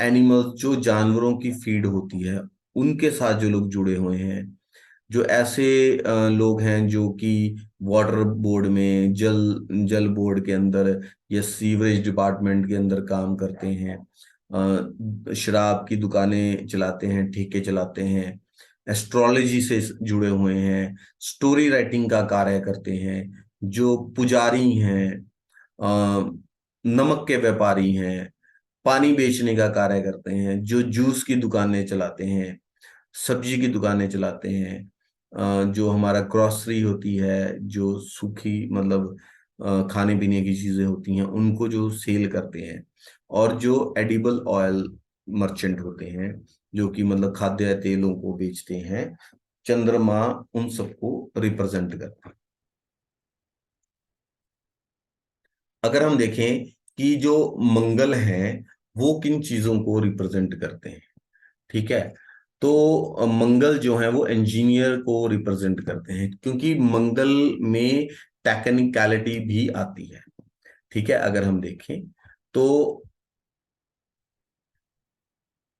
एनिमल्स जो जानवरों की फीड होती है, उनके साथ जो लोग जुड़े हुए हैं, जो ऐसे लोग हैं जो कि वाटर बोर्ड में, जल जल बोर्ड के अंदर, या सीवरेज डिपार्टमेंट के अंदर काम करते हैं, शराब की दुकानें चलाते हैं, ठेके चलाते हैं, एस्ट्रोलॉजी से जुड़े हुए हैं, स्टोरी राइटिंग का कार्य करते हैं, जो पुजारी हैं, नमक के व्यापारी हैं, पानी बेचने का कार्य करते हैं, जो जूस की दुकानें चलाते हैं, सब्जी की दुकानें चलाते हैं, जो हमारा ग्रोसरी होती है, जो सूखी मतलब खाने पीने की चीजें होती हैं उनको जो सेल करते हैं, और जो एडिबल ऑयल मर्चेंट होते हैं जो कि मतलब खाद्य तेलों को बेचते हैं, चंद्रमा उन सबको रिप्रेजेंट करता है। अगर हम देखें कि जो मंगल है वो किन चीजों को रिप्रेजेंट करते हैं, ठीक है, तो मंगल जो है वो इंजीनियर को रिप्रेजेंट करते हैं, क्योंकि मंगल में टेक्निकलिटी भी आती है। ठीक है, अगर हम देखें तो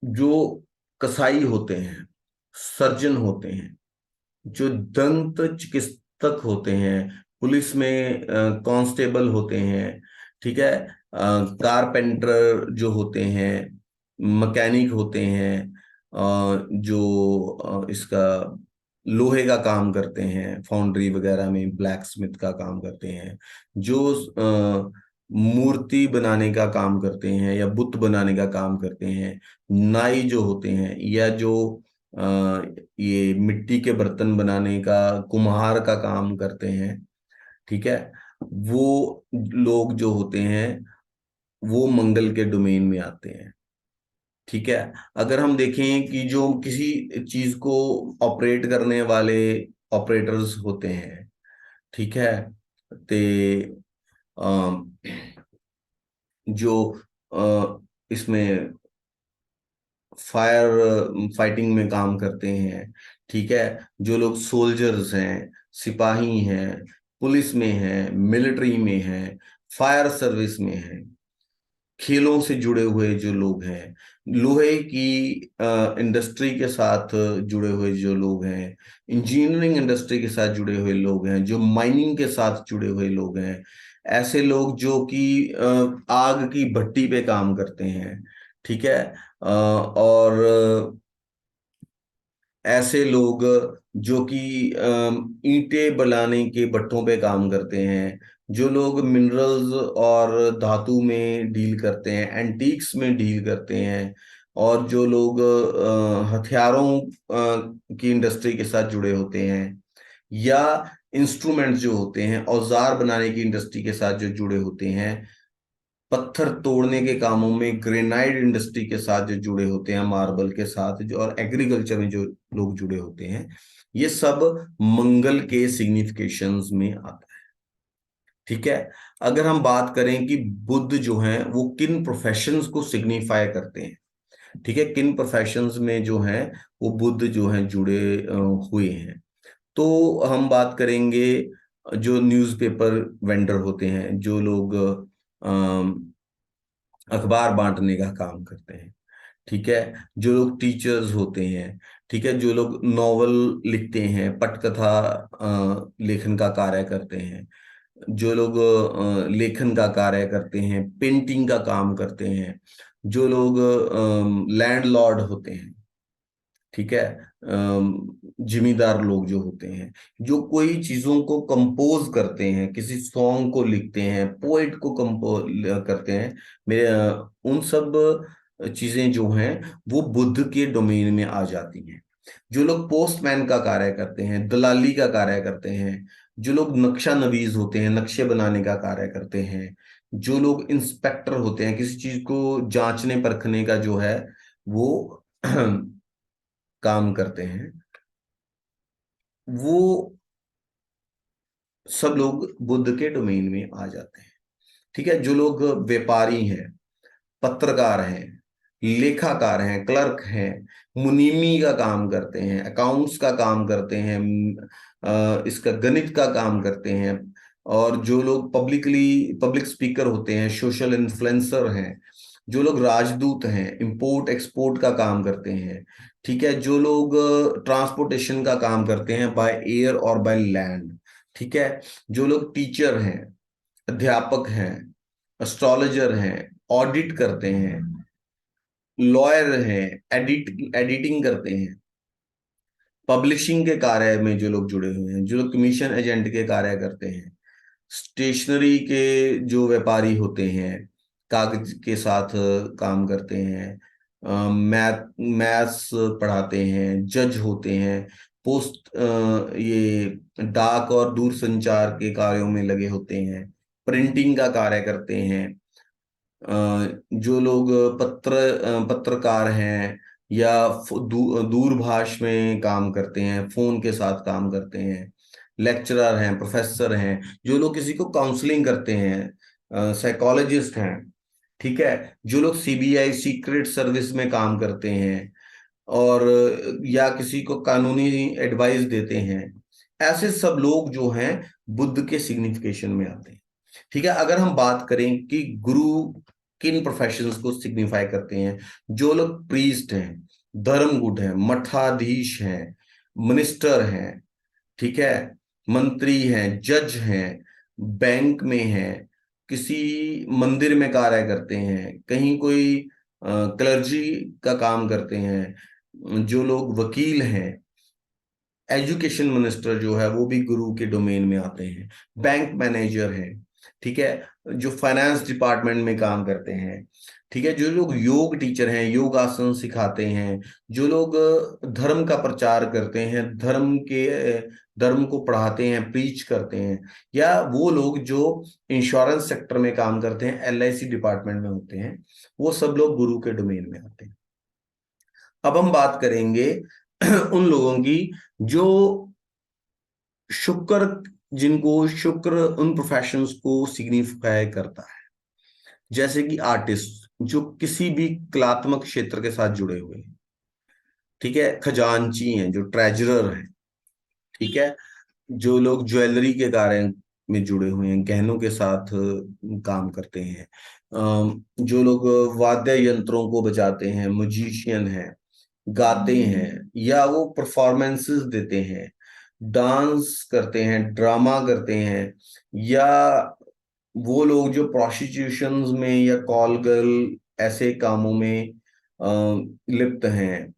जो कसाई होते हैं, सर्जन होते हैं, जो दंत चिकित्सक होते हैं, पुलिस में कांस्टेबल होते हैं, ठीक है, कारपेंटर जो होते हैं, मैकेनिक होते हैं, जो इसका लोहे का काम करते हैं, फाउंड्री वगैरह में ब्लैक स्मिथ का काम करते हैं, जो मूर्ति बनाने का काम करते हैं या बुत बनाने का काम करते हैं, नाई जो होते हैं, या जो ये मिट्टी के बर्तन बनाने का कुम्हार का काम करते हैं, ठीक है, वो लोग जो होते हैं वो मंगल के डोमेन में आते हैं। ठीक है, अगर हम देखें कि जो किसी चीज को ऑपरेट करने वाले ऑपरेटर्स होते हैं, ठीक है, ते अम, जो इसमें फायर फाइटिंग में काम करते हैं, ठीक है, जो लोग सोल्जर्स हैं, सिपाही हैं, पुलिस में हैं, मिलिट्री में हैं, फायर सर्विस में हैं, खेलों से जुड़े हुए जो लोग हैं, लोहे की इंडस्ट्री के साथ जुड़े हुए जो लोग हैं, इंजीनियरिंग इंडस्ट्री के साथ जुड़े हुए लोग हैं, जो माइनिंग के साथ जुड़े हुए लोग हैं, ऐसे लोग जो कि आग की भट्टी पे काम करते हैं, ठीक है, और ऐसे लोग जो कि ईंटें बनाने के भट्ठों पे काम करते हैं, जो लोग मिनरल्स और धातु में डील करते हैं, एंटीक्स में डील करते हैं, और जो लोग हथियारों की इंडस्ट्री के साथ जुड़े होते हैं, या इंस्ट्रूमेंट्स जो होते हैं, औजार बनाने की इंडस्ट्री के साथ जो जुड़े होते हैं, पत्थर तोड़ने के कामों में ग्रेनाइट इंडस्ट्री के साथ जो जुड़े होते हैं, मार्बल के साथ जो, और एग्रीकल्चर में जो लोग जुड़े होते हैं, ये सब मंगल के सिग्निफिकेशंस में आता है। ठीक है, अगर हम बात करें कि बुध जो है वो किन प्रोफेशंस को सिग्निफाई करते हैं, ठीक है, किन प्रोफेशंस में जो है वो बुध जो है जुड़े हुए हैं, तो हम बात करेंगे जो न्यूज़पेपर वेंडर होते हैं, जो लोग अखबार बांटने का काम करते हैं, ठीक है, जो लोग टीचर्स होते हैं, ठीक है, जो लोग नॉवल लिखते हैं, पटकथा लेखन का कार्य करते हैं, जो लोग लेखन का कार्य करते हैं, पेंटिंग का काम करते हैं, जो लोग लैंडलॉर्ड होते हैं, ठीक है, जिम्मेदार लोग जो होते हैं, जो कोई चीजों को कंपोज करते हैं, किसी सॉन्ग को लिखते हैं, पोएट को कंपोज करते हैं, मेरे उन सब चीजें जो हैं वो बुद्ध के डोमेन में आ जाती हैं। जो लोग पोस्टमैन का कार्य करते हैं, दलाली का कार्य करते हैं, जो लोग नक्शा नवीज होते हैं, नक्शे बनाने का कार्य करते हैं, जो लोग इंस्पेक्टर होते हैं, किसी चीज को जांचने परखने का जो है वो काम करते हैं, वो सब लोग बुद्ध के डोमेन में आ जाते हैं। ठीक है, जो लोग व्यापारी हैं, पत्रकार हैं, लेखाकार हैं, क्लर्क हैं, मुनीमी का काम करते हैं, अकाउंट्स का काम करते हैं, इसका गणित का काम करते हैं, और जो लोग पब्लिक स्पीकर होते हैं, सोशल इन्फ्लुएंसर हैं, जो लोग राजदूत हैं, इंपोर्ट एक्सपोर्ट का काम करते हैं, ठीक है, जो लोग ट्रांसपोर्टेशन का काम करते हैं बाय एयर और बाय लैंड, ठीक है, जो लोग टीचर हैं, अध्यापक हैं, एस्ट्रोलॉजर हैं, ऑडिट करते हैं, लॉयर हैं, एडिटिंग करते हैं, पब्लिशिंग के कार्य में जो लोग जुड़े हुए हैं, जो लोग कमीशन एजेंट के कार्य करते हैं, स्टेशनरी के जो व्यापारी होते हैं, कागज के साथ काम करते हैं, मैथ्स पढ़ाते हैं, जज होते हैं, पोस्ट ये डाक और दूरसंचार के कार्यों में लगे होते हैं, प्रिंटिंग का कार्य करते हैं, जो लोग पत्रकार हैं या दूरभाष में काम करते हैं, फोन के साथ काम करते हैं, लेक्चरर हैं, प्रोफेसर हैं, जो लोग किसी को काउंसलिंग करते हैं, साइकोलॉजिस्ट हैं, ठीक है, जो लोग सीबीआई सीक्रेट सर्विस में काम करते हैं और या किसी को कानूनी एडवाइस देते हैं, ऐसे सब लोग जो हैं बुद्ध के सिग्निफिकेशन में आते हैं। ठीक है, अगर हम बात करें कि गुरु किन प्रोफेशंस को सिग्निफाई करते हैं, जो लोग प्रीस्ट हैं, धर्मगुरु हैं, मठाधीश हैं, मिनिस्टर हैं, ठीक है, मंत्री हैं, जज हैं, बैंक में हैं, किसी मंदिर में कार्य करते हैं, कहीं कोई क्लर्जी का काम करते हैं, जो लोग वकील हैं, एजुकेशन मिनिस्टर जो है वो भी गुरु के डोमेन में आते हैं, बैंक मैनेजर हैं, ठीक है, जो फाइनेंस डिपार्टमेंट में काम करते हैं, ठीक है, जो लोग योग टीचर हैं, योग आसन सिखाते हैं, जो लोग धर्म का प्रचार करते हैं, धर्म को पढ़ाते हैं, प्रीच करते हैं, या वो लोग जो इंश्योरेंस सेक्टर में काम करते हैं, एलआईसी डिपार्टमेंट में होते हैं, वो सब लोग गुरु के डोमेन में आते हैं। अब हम बात करेंगे उन लोगों की जो शुक्र जिनको शुक्र उन प्रोफेशंस को सिग्निफाई करता है, जैसे कि आर्टिस्ट जो किसी भी कलात्मक क्षेत्र के साथ जुड़े हुए हैं, ठीक है, खजांची हैं जो ट्रेजरर हैं, ठीक है, जो लोग ज्वेलरी के कार्य में जुड़े हुए हैं, गहनों के साथ काम करते हैं, जो लोग वाद्य यंत्रों को बजाते हैं, म्यूजिशियन हैं, गाते हैं या वो परफॉर्मेंसेस देते हैं, डांस करते हैं, ड्रामा करते हैं, या वो लोग जो प्रोस्टिट्यूशंस में या कॉल गर्ल ऐसे कामों में लिप्त हैं,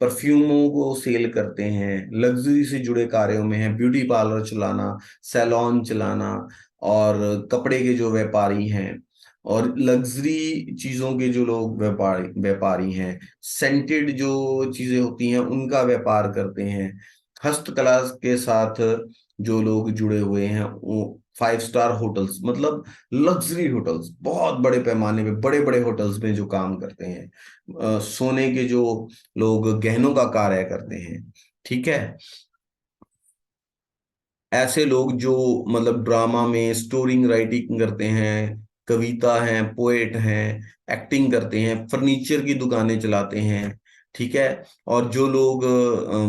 परफ्यूमों को सेल करते हैं, लग्जरी से जुड़े कार्यों में हैं, ब्यूटी पार्लर चलाना, सैलून चलाना, और कपड़े के जो व्यापारी हैं, और लग्जरी चीजों के जो लोग व्यापारी व्यापारी हैं, सेंटेड जो चीजें होती हैं उनका व्यापार करते हैं, हस्तकला के साथ जो लोग जुड़े हुए हैं, वो 5 स्टार होटल्स, मतलब लग्जरी होटल्स, बहुत बड़े पैमाने पे बड़े बड़े होटल्स में जो काम करते हैं, सोने के जो लोग गहनों का कार्य करते हैं, ठीक है, ऐसे लोग जो मतलब ड्रामा में स्टोरी राइटिंग करते हैं, कविता हैं, पोएट हैं, एक्टिंग करते हैं, फर्नीचर की दुकानें चलाते हैं, ठीक है, और जो लोग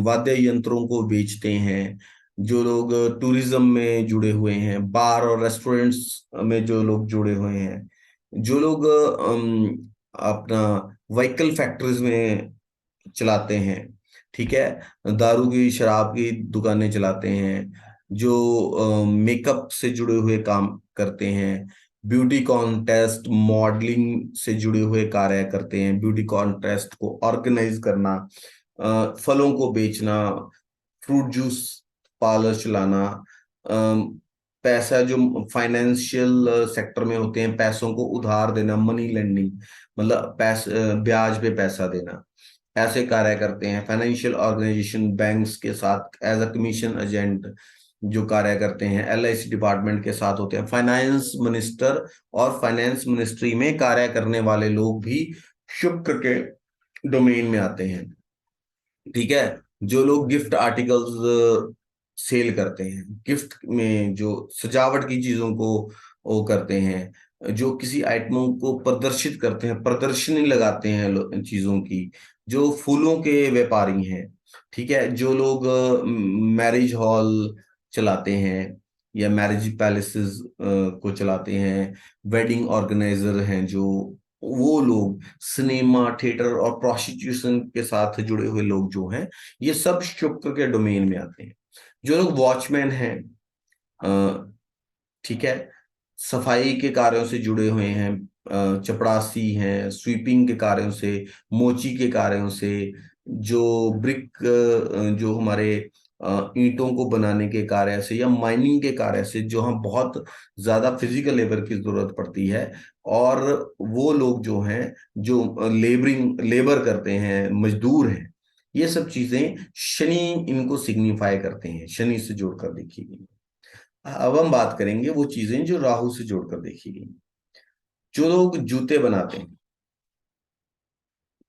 वाद्य यंत्रों को बेचते हैं, जो लोग टूरिज्म में जुड़े हुए हैं, बार और रेस्टोरेंट्स में जो लोग जुड़े हुए हैं, जो लोग अपना व्हीकल फैक्ट्रीज में चलाते हैं, ठीक है, दारू की शराब की दुकानें चलाते हैं, जो मेकअप से जुड़े हुए काम करते हैं, ब्यूटी कॉन्टेस्ट मॉडलिंग से जुड़े हुए कार्य करते हैं, ब्यूटी कॉन्टेस्ट को ऑर्गेनाइज करना, फलों को बेचना, फ्रूट जूस पार्लर चलाना, पैसा जो फाइनेंशियल सेक्टर में होते हैं, पैसों को उधार देना, मनी लेंडिंग, मतलब ब्याज पे पैसा देना, ऐसे कार्य करते हैं, फाइनेंशियल ऑर्गेनाइजेशन बैंक्स के साथ एज अ कमीशन एजेंट जो कार्य करते हैं, एलआईसी डिपार्टमेंट के साथ होते हैं, फाइनेंस मिनिस्टर और फाइनेंस मिनिस्ट्री में कार्य करने वाले लोग भी शुक्र के डोमेन में आते हैं, ठीक है, जो लोग गिफ्ट आर्टिकल्स सेल करते हैं, गिफ्ट में जो सजावट की चीजों को वो करते हैं, जो किसी आइटमों को प्रदर्शित करते हैं, प्रदर्शनी लगाते हैं चीजों की, जो फूलों के व्यापारी हैं, ठीक है, जो लोग मैरिज हॉल चलाते हैं या मैरिज पैलेसेस को चलाते हैं, वेडिंग ऑर्गेनाइजर हैं, जो वो लोग सिनेमा थिएटर और प्रोस्टिट्यूशन के साथ जुड़े हुए लोग जो हैं, ये सब शुक्र के डोमेन में आते हैं। जो लोग वॉचमैन हैं, ठीक है, सफाई के कार्यों से जुड़े हुए हैं, चपरासी हैं, स्वीपिंग के कार्यों से, मोची के कार्यों से, जो ब्रिक जो हमारे ईंटों को बनाने के कार्य से या माइनिंग के कार्य से, जो हम बहुत ज्यादा फिजिकल लेबर की जरूरत पड़ती है, और वो लोग जो हैं जो लेबर करते हैं, मजदूर हैं, ये सब चीजें शनि इनको सिग्निफाई करते हैं, शनि से जोड़कर देखी गई। अब हम बात करेंगे वो चीजें जो राहु से जोड़कर देखी गई। जो लोग जूते बनाते हैं,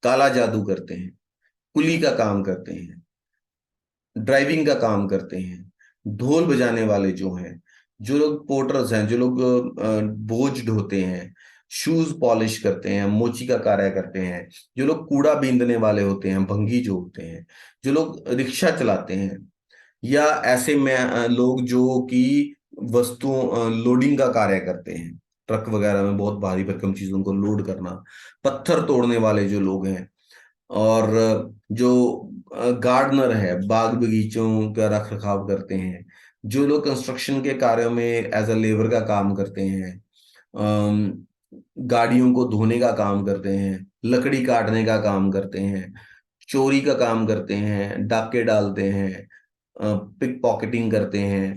काला जादू करते हैं, कुली का काम करते हैं, ड्राइविंग का काम करते हैं, ढोल बजाने वाले जो हैं, जो लोग पोर्टर्स हैं, जो लोग बोझ ढोते हैं, शूज पॉलिश करते हैं, मोची का कार्य करते हैं, जो लोग कूड़ा बीनने वाले होते हैं, भंगी जो होते हैं, जो लोग रिक्शा चलाते हैं, या ऐसे में लोग जो कि वस्तुओं लोडिंग का कार्य करते हैं, ट्रक वगैरह में बहुत भारी भरकम चीजों को लोड करना, पत्थर तोड़ने वाले जो लोग हैं, और जो गार्डनर है, बाग बगीचों का रख रखाव करते हैं, जो लोग कंस्ट्रक्शन के कार्यों में एज अ लेबर का काम करते हैं, अम, गाड़ियों को धोने का काम करते हैं, लकड़ी काटने का काम करते हैं, चोरी का काम करते हैं, डाके डालते हैं, पिक पॉकेटिंग करते हैं,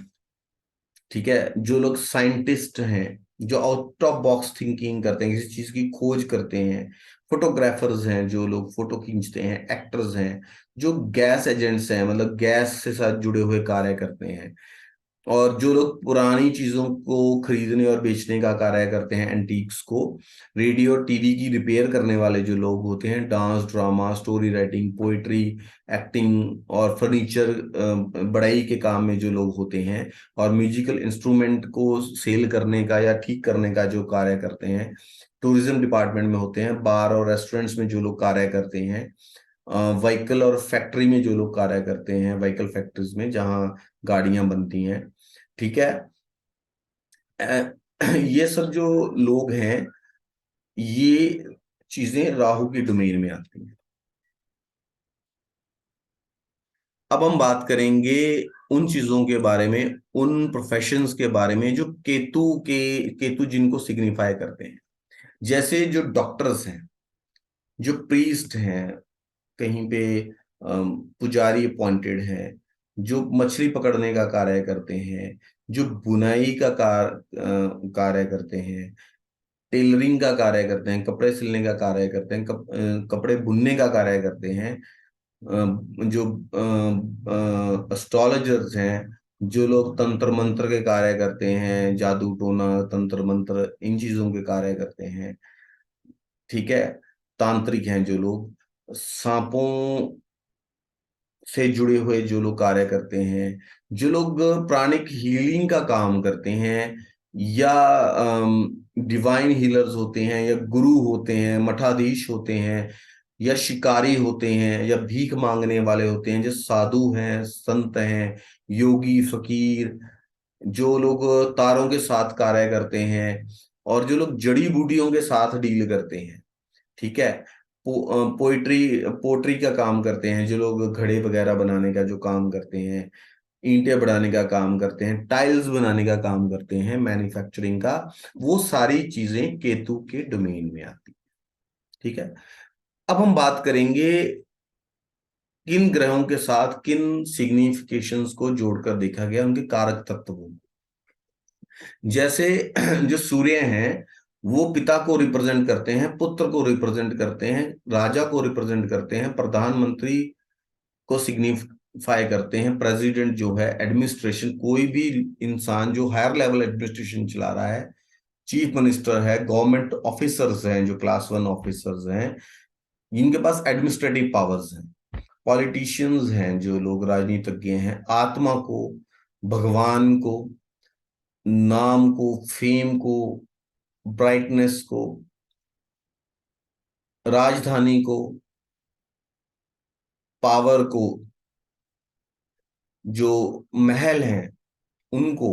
ठीक है, जो लोग साइंटिस्ट हैं, जो आउट ऑफ बॉक्स थिंकिंग करते हैं, किसी चीज की खोज करते हैं, फोटोग्राफर्स हैं, जो लोग फोटो खींचते हैं, एक्टर्स हैं, जो गैस एजेंट्स हैं, मतलब गैस से साथ जुड़े हुए कार्य करते हैं, और जो लोग पुरानी चीजों को खरीदने और बेचने का कार्य करते हैं, एंटीक्स को, रेडियो टीवी की रिपेयर करने वाले जो लोग होते हैं, dance drama story writing poetry acting और फर्नीचर बढ़ाई के काम में जो लोग होते हैं, और म्यूजिकल इंस्ट्रूमेंट को सेल करने का या ठीक करने का जो कार्य करते हैं, टूरिज्म डिपार्टमेंट में होते हैं, बार और रेस्टोरेंट्स में जो लोग कार्य करते हैं, व्हीकल और फैक्ट्री में जो लोग कार्य करते हैं, व्हीकल फैक्ट्रीज में जहाँ गाड़ियां बनती हैं, ठीक है, ये सब जो लोग हैं, ये चीजें राहु की डोमेन में आती हैं। अब हम बात करेंगे उन चीजों के बारे में, उन प्रोफेशंस के बारे में जो केतु जिनको सिग्निफाई करते हैं। जैसे जो डॉक्टर्स हैं, जो प्रीस्ट हैं, कहीं पे पुजारी अपॉइंटेड हैं, जो मछली पकड़ने का कार्य करते हैं, जो बुनाई का कार्य करते हैं, टेलरिंग का कार्य करते हैं, कपड़े सिलने का कार्य करते हैं, कपड़े बुनने का कार्य करते हैं, जो एस्ट्रोलॉजर्स हैं, जो लोग तंत्र मंत्र के कार्य करते हैं, जादू टोना तंत्र मंत्र इन चीजों के कार्य करते हैं, ठीक है, तांत्रिक हैं जो लोग, सांपों से जुड़े हुए जो लोग कार्य करते हैं, जो लोग प्राणिक हीलिंग का काम करते हैं, या डिवाइन हीलर्स होते हैं, या गुरु होते हैं, मठाधीश होते हैं, या शिकारी होते हैं, या भीख मांगने वाले होते हैं, जो साधु हैं, संत हैं, योगी फकीर, जो लोग तारों के साथ कार्य करते हैं, और जो लोग जड़ी बूटियों के साथ डील करते हैं, ठीक है, पोइट्री पोट्री का काम करते हैं, जो लोग घड़े वगैरह बनाने का जो काम करते हैं, ईंटें बनाने का काम करते हैं, टाइल्स बनाने का काम करते हैं, मैन्युफैक्चरिंग का, वो सारी चीजें केतु के डोमेन में आती हैं, ठीक है। अब हम बात करेंगे किन ग्रहों के साथ किन सिग्निफिकेशंस को जोड़कर देखा गया, उनके कारक तत्वों को। जैसे जो सूर्य हैं, वो पिता को रिप्रेजेंट करते हैं, पुत्र को रिप्रेजेंट करते हैं, राजा को रिप्रेजेंट करते हैं, प्रधानमंत्री को सिग्निफाई करते हैं, प्रेसिडेंट जो है, एडमिनिस्ट्रेशन, कोई भी इंसान जो हायर लेवल एडमिनिस्ट्रेशन चला रहा है, चीफ मिनिस्टर है, गवर्नमेंट ऑफिसर्स हैं जो क्लास वन ऑफिसर्स हैं, इनके पास एडमिनिस्ट्रेटिव पावर्स हैं, पॉलिटिशियंस हैं जो लोग राजनीतिज्ञ हैं, आत्मा को, भगवान को, नाम को, फेम को, ब्राइटनेस को, राजधानी को, पावर को, जो महल हैं उनको,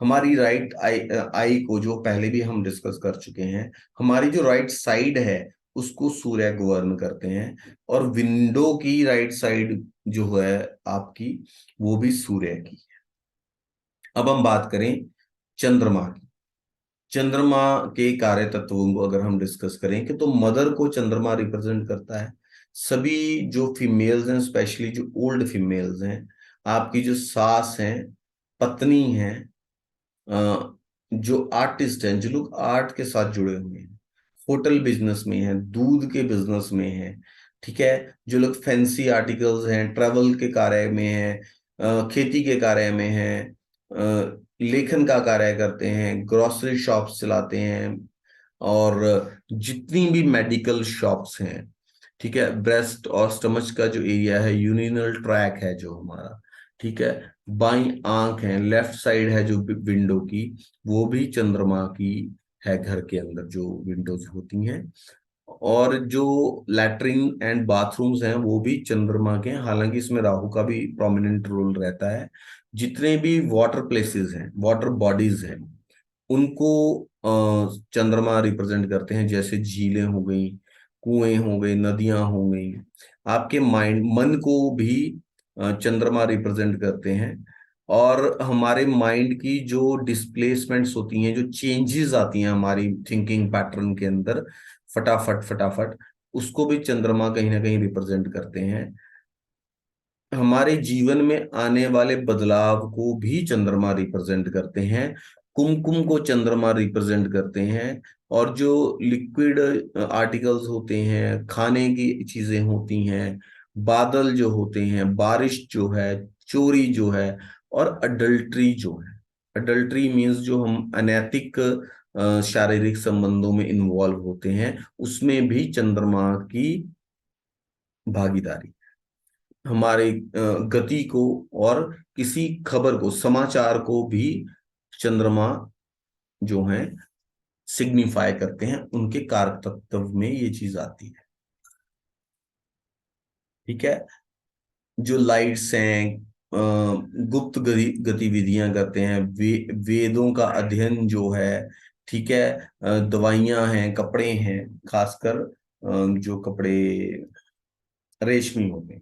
हमारी राइट आई आई को, जो पहले भी हम डिस्कस कर चुके हैं, हमारी जो राइट साइड है उसको सूर्य गवर्न करते हैं, और विंडो की राइट साइड जो है आपकी, वो भी सूर्य की। अब हम बात करें चंद्रमा की। चंद्रमा के कार्य तत्वों को अगर हम डिस्कस करें कि तो मदर को चंद्रमा रिप्रेजेंट करता है। सभी जो फीमेल्स हैं, स्पेशली जो ओल्ड फीमेल्स हैं, आपकी जो सास हैं, पत्नी हैं, जो आर्टिस्ट हैं, जो लोग आर्ट के साथ जुड़े हुए हैं, होटल बिजनेस में हैं, दूध के बिजनेस में हैं, ठीक है, जो लोग फैंसी आर्टिकल्स हैं, ट्रैवल के कार्य में हैं, खेती के कार्य में हैं, लेखन का कार्य करते हैं, ग्रोसरी शॉप्स चलाते हैं, और जितनी भी मेडिकल शॉप्स हैं, ठीक है, ब्रेस्ट और स्टमच का जो एरिया है, यूरिनल ट्रैक है जो हमारा, ठीक है, बाईं आंख है, लेफ्ट साइड है जो विंडो की, वो भी चंद्रमा की है, घर के अंदर जो विंडोज होती हैं। और जो लैट्रिन एंड बाथरूम्स हैं वो भी चंद्रमा के हैं, हालांकि इसमें राहु का भी प्रोमिनेंट रोल रहता है। जितने भी वाटर प्लेसेस हैं, वाटर बॉडीज हैं, उनको चंद्रमा रिप्रेजेंट करते हैं, जैसे झीलें हो गई, कुएं हो गए, नदियां हो गई। आपके माइंड, मन को भी चंद्रमा रिप्रेजेंट करते हैं। और हमारे माइंड की जो डिस्प्लेसमेंट्स होती हैं, जो चेंजेस आती हैं हमारी थिंकिंग पैटर्न के अंदर, फटाफट फटाफट, उसको भी चंद्रमा कहीं ना कहीं रिप्रेजेंट करते हैं। हमारे जीवन में आने वाले बदलाव को भी चंद्रमा रिप्रेजेंट करते हैं। कुमकुम को चंद्रमा रिप्रेजेंट करते हैं। और जो लिक्विड आर्टिकल्स होते हैं, खाने की चीजें होती हैं, बादल जो होते हैं, बारिश जो है, चोरी जो है, और अडल्ट्री जो है। अडल्ट्री मीन्स जो हम अनैतिक शारीरिक संबंधों में इन्वॉल्व होते हैं, उसमें भी चंद्रमा की भागीदारी। हमारे गति को और किसी खबर को, समाचार को भी चंद्रमा जो है सिग्निफाई करते हैं, उनके कारक तत्व में ये चीज आती है। ठीक है। जो लाइट्स हैं, गुप्त गतिविधियां करते हैं, वेदों का अध्ययन जो है, ठीक है, दवाइयां हैं, कपड़े हैं, खासकर जो कपड़े रेशमी हो गए,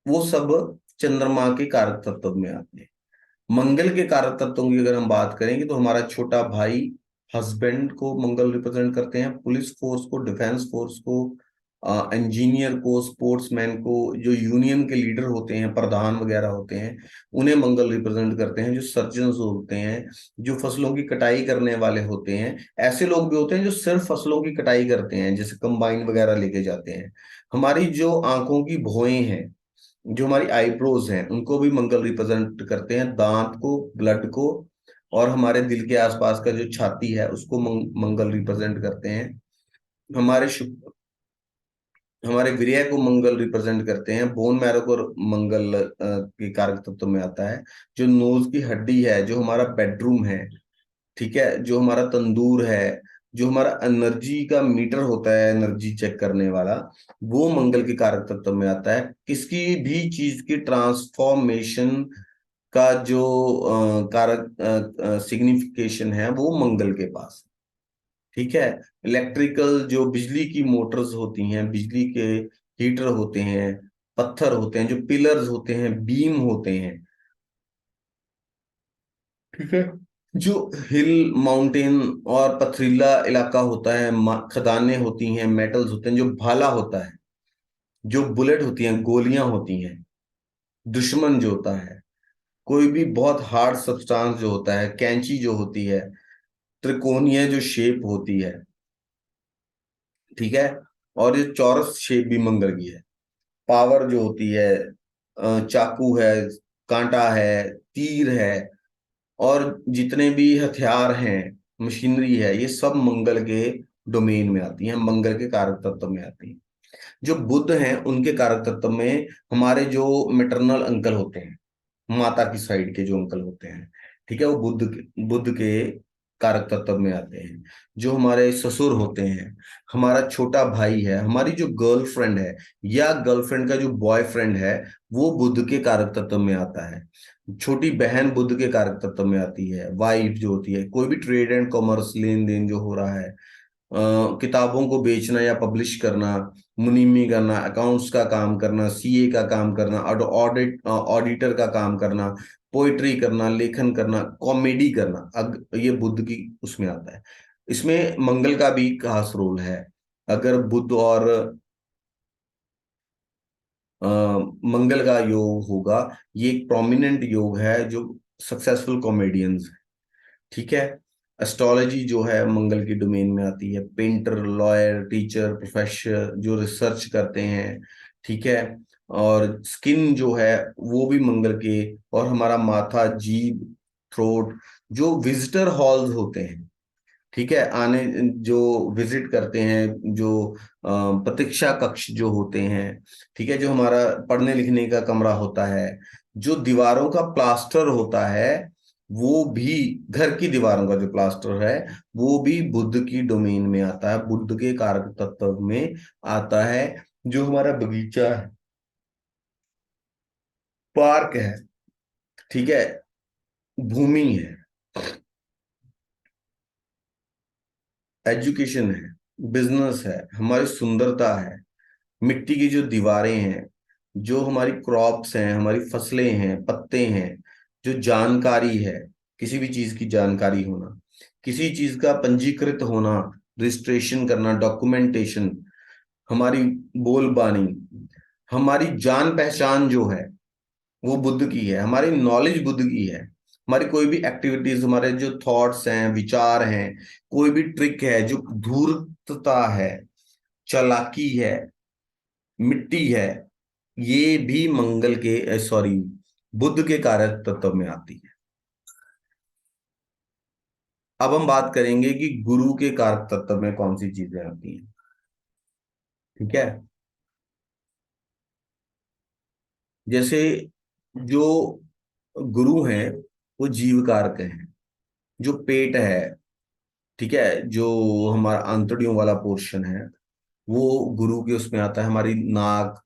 वो सब चंद्रमा के कारक तत्व में आते हैं। मंगल के कारक तत्वों की अगर हम बात करेंगे तो हमारा छोटा भाई, हस्बैंड को मंगल रिप्रेजेंट करते हैं, पुलिस फोर्स को, डिफेंस फोर्स को, इंजीनियर को, स्पोर्ट्समैन को, जो यूनियन के लीडर होते हैं, प्रधान वगैरह होते हैं, उन्हें मंगल रिप्रेजेंट करते हैं। जो सर्जन्स होते हैं, जो फसलों की कटाई करने वाले होते हैं, ऐसे लोग भी होते हैं जो सिर्फ फसलों की कटाई करते हैं, जैसे कंबाइन वगैरह लेके जाते हैं। हमारी जो आंखों की भौहें हैं, जो हमारी आईब्रोज हैं, उनको भी मंगल रिप्रेजेंट करते हैं, दांत को, ब्लड को, और हमारे दिल के आसपास का जो छाती है उसको मंगल रिप्रेजेंट करते हैं। हमारे हमारे वीर्य को मंगल रिप्रेजेंट करते हैं। बोन मैरो को मंगल के कारक तत्व में आता है। जो नोज की हड्डी है, जो हमारा बेडरूम है, ठीक है, जो हमारा तंदूर है, जो हमारा एनर्जी का मीटर होता है, एनर्जी चेक करने वाला, वो मंगल के कारक तत्व में आता है। किसी भी चीज की ट्रांसफॉर्मेशन का जो कारक सिग्निफिकेशन है, वो मंगल के पास है। ठीक है। इलेक्ट्रिकल जो बिजली की मोटर्स होती हैं, बिजली के हीटर होते हैं, पत्थर होते हैं, जो पिलर्स होते हैं, बीम होते हैं, ठीक है, जो हिल, माउंटेन और पथरीला इलाका होता है, खदानें होती हैं, मेटल्स होते हैं, जो भाला होता है, जो बुलेट होती हैं, गोलियां होती हैं, दुश्मन जो होता है, कोई भी बहुत हार्ड सब्सटेंस जो होता है, कैंची जो होती है, त्रिकोणीय जो शेप होती है, ठीक है, और ये चौरस शेप भी मंगल की है। पावर जो होती है, चाकू है, कांटा है, तीर है, और जितने भी हथियार हैं, मशीनरी है, ये सब मंगल के डोमेन में आती हैं, मंगल के कारक तत्व में आती हैं। जो बुध हैं, उनके कारक तत्व में हमारे जो मेटरनल अंकल होते हैं, माता की साइड के जो अंकल होते हैं, ठीक है, वो बुध के कारक तत्व में आते हैं। जो हमारे ससुर होते हैं, हमारा छोटा भाई है, हमारी जो गर्लफ्रेंड है, या गर्लफ्रेंड का जो बॉयफ्रेंड है, वो बुध के कारक तत्व में आता है। छोटी बहन बुध के कारक तत्व में आती है। वाइफ जो होती है, कोई भी ट्रेड एंड कॉमर्स, लेन देन जो हो रहा है, किताबों को बेचना या पब्लिश करना, मुनीमी करना, अकाउंट्स का काम करना, सीए का काम करना, ऑडिटर का काम करना, पोइट्री करना, लेखन करना, कॉमेडी करना, ये बुद्ध की उसमें आता है। इसमें मंगल का भी खास रोल है। अगर बुद्ध और अ, मंगल का योग होगा, ये एक प्रोमिनेंट योग है जो सक्सेसफुल कॉमेडियंस, ठीक है। एस्ट्रोलॉजी जो है मंगल की डोमेन में आती है। पेंटर, लॉयर, टीचर, प्रोफेसर जो रिसर्च करते हैं, ठीक है। और स्किन जो है वो भी मंगल के, और हमारा माथा, जीभ, थ्रोट, जो विजिटर हॉल्स होते हैं, ठीक है, आने जो विजिट करते हैं, जो प्रतीक्षा कक्ष जो होते हैं, ठीक है, जो हमारा पढ़ने लिखने का कमरा होता है, जो दीवारों का प्लास्टर होता है, वो भी, घर की दीवारों का जो प्लास्टर है, वो भी बुद्ध की डोमेन में आता है, बुद्ध के कारक तत्व में आता है। जो हमारा बगीचा है, पार्क है, ठीक है, भूमि है, एजुकेशन है, बिजनेस है, हमारी सुंदरता है, मिट्टी की जो दीवारें हैं, जो हमारी क्रॉप्स हैं, हमारी फसलें हैं, पत्ते हैं, जो जानकारी है, किसी भी चीज की जानकारी होना, किसी चीज का पंजीकृत होना, रजिस्ट्रेशन करना, डॉक्यूमेंटेशन, हमारी बोलबानी, हमारी जान पहचान जो है वो बुद्ध की है, हमारी नॉलेज बुद्ध की है, हमारी कोई भी एक्टिविटीज, हमारे जो थॉट्स हैं, विचार हैं, कोई भी ट्रिक है, जो धूर्तता है, चालाकी है, मिट्टी है, ये भी मंगल के, सॉरी, बुद्ध के कारक तत्व में आती है। अब हम बात करेंगे कि गुरु के कारक तत्व में कौन सी चीजें आती हैं। ठीक है, जैसे जो गुरु हैं वो जीव कारक हैं, जो पेट है, ठीक है, जो हमारा आंतड़ियों वाला पोर्शन है, वो गुरु के उसमें आता है। हमारी नाक,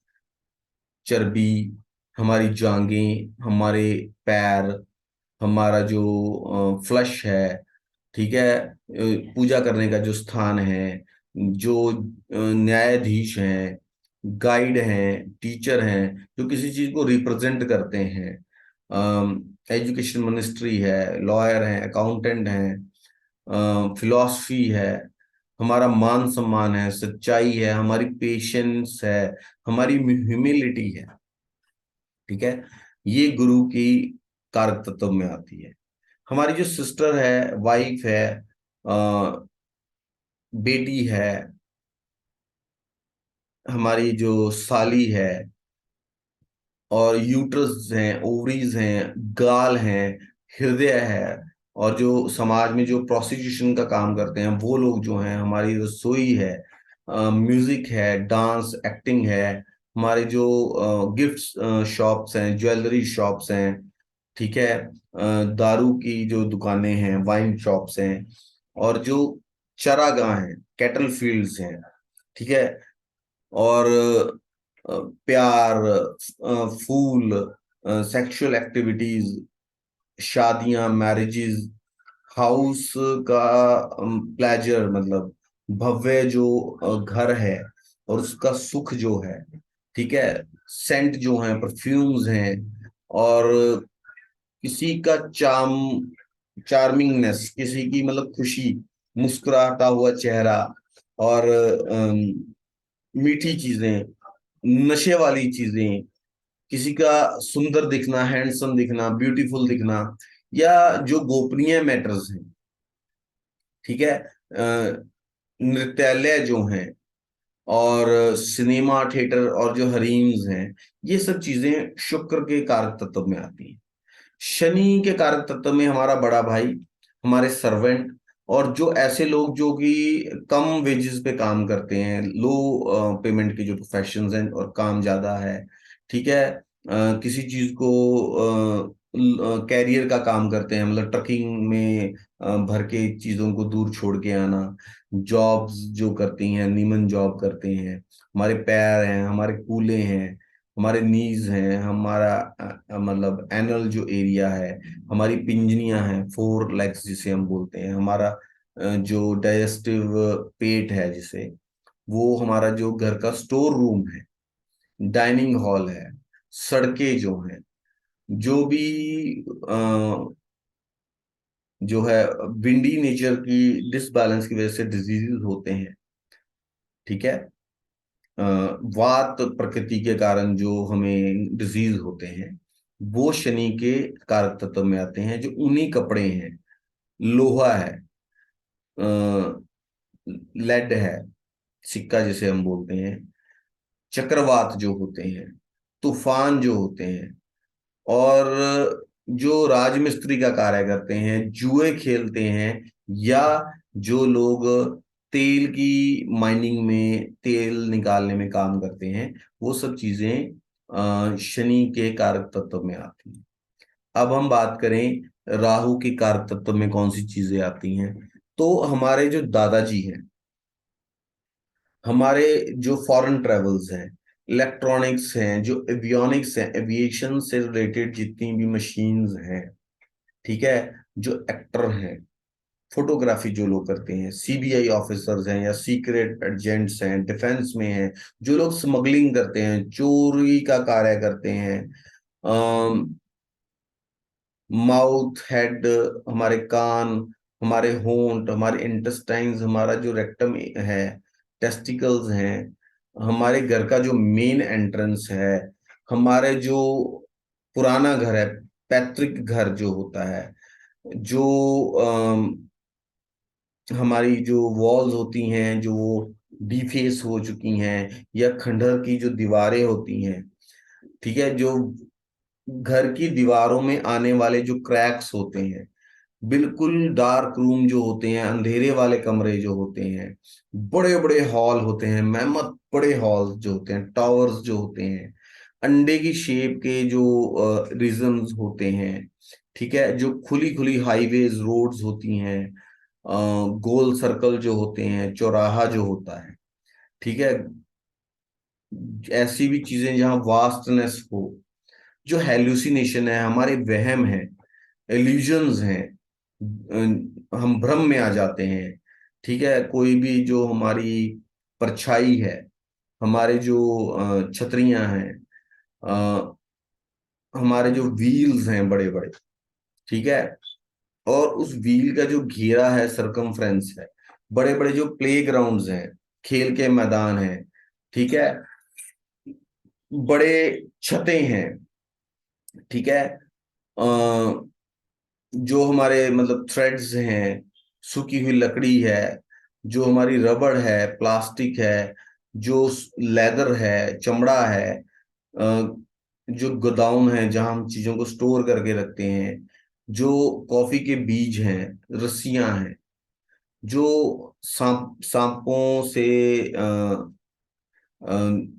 चर्बी, हमारी जांघें, हमारे पैर, हमारा जो फ्लश है, ठीक है, पूजा करने का जो स्थान है, जो न्यायाधीश हैं, गाइड हैं, टीचर हैं, जो किसी चीज को रिप्रेजेंट करते हैं, एजुकेशन मिनिस्ट्री है, लॉयर हैं, अकाउंटेंट हैं, फिलॉसफी है, हमारा मान सम्मान है, सच्चाई है, हमारी पेशेंस है, हमारी ह्यूमिलिटी है, ठीक है, ये गुरु की कारक तत्व में आती है। हमारी जो सिस्टर है, वाइफ है, अ, बेटी है, हमारी जो साली है, और यूट्रस हैं, ओवरीज हैं, गाल हैं, हृदय है, और जो समाज में जो प्रोस्टिट्यूशन का काम करते हैं वो लोग जो हैं, हमारी रसोई है, म्यूजिक है, डांस, एक्टिंग है, हमारे जो गिफ्ट शॉप्स हैं, ज्वेलरी शॉप्स हैं, ठीक है, दारू की जो दुकानें हैं, वाइन शॉप्स हैं, और जो चरागाह हैं, कैटल फील्ड्स हैं, ठीक है, और प्यार, फूल, सेक्सुअल एक्टिविटीज, शादियां, मैरिजेस, हाउस का प्लेजर, मतलब भव्य जो घर है और उसका सुख जो है, ठीक है, सेंट जो है, परफ्यूम्स हैं, और किसी का चार्मिंगनेस, किसी की मतलब खुशी, मुस्कुराता हुआ चेहरा, और मीठी चीजें, नशे वाली चीजें, किसी का सुंदर दिखना, हैंडसम दिखना, ब्यूटीफुल दिखना, या जो गोपनीय मैटर्स हैं, ठीक है, नृत्यालय जो हैं, और सिनेमा थिएटर, और जो हरीम्स हैं, ये सब चीजें शुक्र के कारक तत्व में आती हैं। शनि के कारक तत्व में हमारा बड़ा भाई, हमारे सर्वेंट, और जो ऐसे लोग जो कि कम वेजेस पे काम करते हैं, लो पेमेंट के जो प्रोफेशंस हैं और काम ज्यादा है, ठीक है, किसी चीज को कैरियर का काम करते हैं, मतलब ट्रकिंग में भर के चीजों को दूर छोड़ के आना, जॉब्स जो करती हैं, नीमन जॉब करते हैं, हमारे पैर हैं, हमारे कूल्हे हैं, हमारे नीज हैं, हमारा मतलब एनल जो एरिया है, हमारी पिंजनियां हैं, फोर लेग्स जिसे हम बोलते हैं, हमारा जो डाइजेस्टिव पेट है जिसे, वो हमारा जो घर का स्टोर रूम है, डाइनिंग हॉल है, सड़कें जो हैं, जो भी जो है विंडी नेचर की डिसबैलेंस की वजह से डिजीजेस होते हैं, ठीक है, अ, वात प्रकृति के कारण जो हमें डिजीज होते हैं, वो शनि के कारक तत्व में आते हैं। जो ऊनी कपड़े हैं, लोहा है, लेड है, सिक्का जिसे हम बोलते हैं, चक्रवात जो होते हैं, तूफान जो होते हैं, और जो राजमिस्त्री का कार्य करते हैं, जुए खेलते हैं, या जो लोग तेल की माइनिंग में, तेल निकालने में काम करते हैं, वो सब चीजें शनि के कारक तत्व में आती हैं। अब हम बात करें राहु के कारक तत्व में कौन सी चीजें आती हैं, तो हमारे जो दादाजी हैं, हमारे जो फॉरेन ट्रेवल्स हैं, इलेक्ट्रॉनिक्स हैं, जो एवियोनिक्स हैं, एविएशन से रिलेटेड जितनी भी मशीन्स हैं, ठीक है, जो एक्टर हैं, फोटोग्राफी जो लोग करते हैं, सीबीआई ऑफिसर्स हैं या सीक्रेट एजेंट्स हैं, डिफेंस में हैं, जो लोग स्मगलिंग करते हैं, चोरी का कार्य करते हैं, माउथ, हेड, हमारे कान, हमारे होंठ, हमारे इंटेस्टाइन्स, हमारा जो रेक्टम है, टेस्टिकल्स हैं, हमारे घर का जो मेन एंट्रेंस है, हमारे जो पुराना घर है, पैतृक घर जो होता है, जो हमारी जो वॉल्स होती हैं जो डिफेस हो चुकी हैं, या खंडहर की जो दीवारें होती हैं, ठीक है, जो घर की दीवारों में आने वाले जो क्रैक्स होते हैं, बिल्कुल डार्क रूम जो होते हैं, अंधेरे वाले कमरे जो होते हैं, बड़े बड़े हॉल होते हैं, मेहमत बड़े हॉल्स जो होते हैं, टावर्स जो होते हैं, अंडे की शेप के जो रिजम्स होते हैं, ठीक है, जो खुली खुली हाईवेज रोड्स होती हैं, गोल सर्कल जो होते हैं, चौराहा जो होता है, ठीक है, ऐसी भी चीजें जहाँ वास्टनेस हो, जो हेल्यूसिनेशन है, हमारे वहम है, इल्यूजन्स हैं, हम भ्रम में आ जाते हैं, ठीक है, कोई भी जो हमारी परछाई है, हमारे जो छतरियां हैं, अ, हमारे जो व्हील्स हैं बड़े बड़े, ठीक है, और उस व्हील का जो घेरा है, सरकमफ्रेंस है, बड़े बड़े जो प्ले ग्राउंड्स हैं, खेल के मैदान हैं, ठीक है, बड़े छतें हैं, ठीक है, जो हमारे मतलब थ्रेड्स हैं, सूखी हुई लकड़ी है, जो हमारी रबड़ है, प्लास्टिक है, जो लेदर है, चमड़ा है, जो गोदाम है जहां हम चीजों को स्टोर करके रखते हैं, जो कॉफी के बीज हैं, रस्सियां हैं, जो सांपों से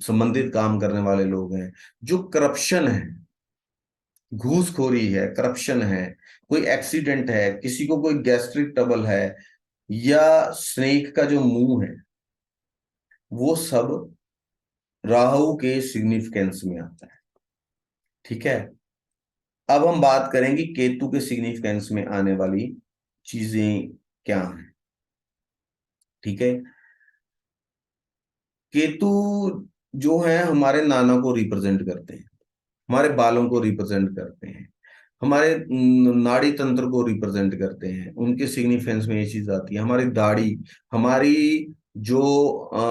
संबंधित काम करने वाले लोग हैं, जो करप्शन है, घूसखोरी है, करप्शन है, कोई एक्सीडेंट है, किसी को कोई गैस्ट्रिक ट्रबल है, या स्नेक का जो मुंह है, वो सब राहु के सिग्निफिकेंस में आता है, ठीक है। अब हम बात करेंगे केतु के सिग्निफिकेंस में आने वाली चीजें क्या हैं, ठीक है। केतु जो है हमारे नाना को रिप्रेजेंट करते हैं, हमारे बालों को रिप्रेजेंट करते हैं, हमारे नाड़ी तंत्र को रिप्रेजेंट करते हैं, उनके सिग्निफिकेंस में ये चीज आती है, हमारी दाढ़ी, हमारी जो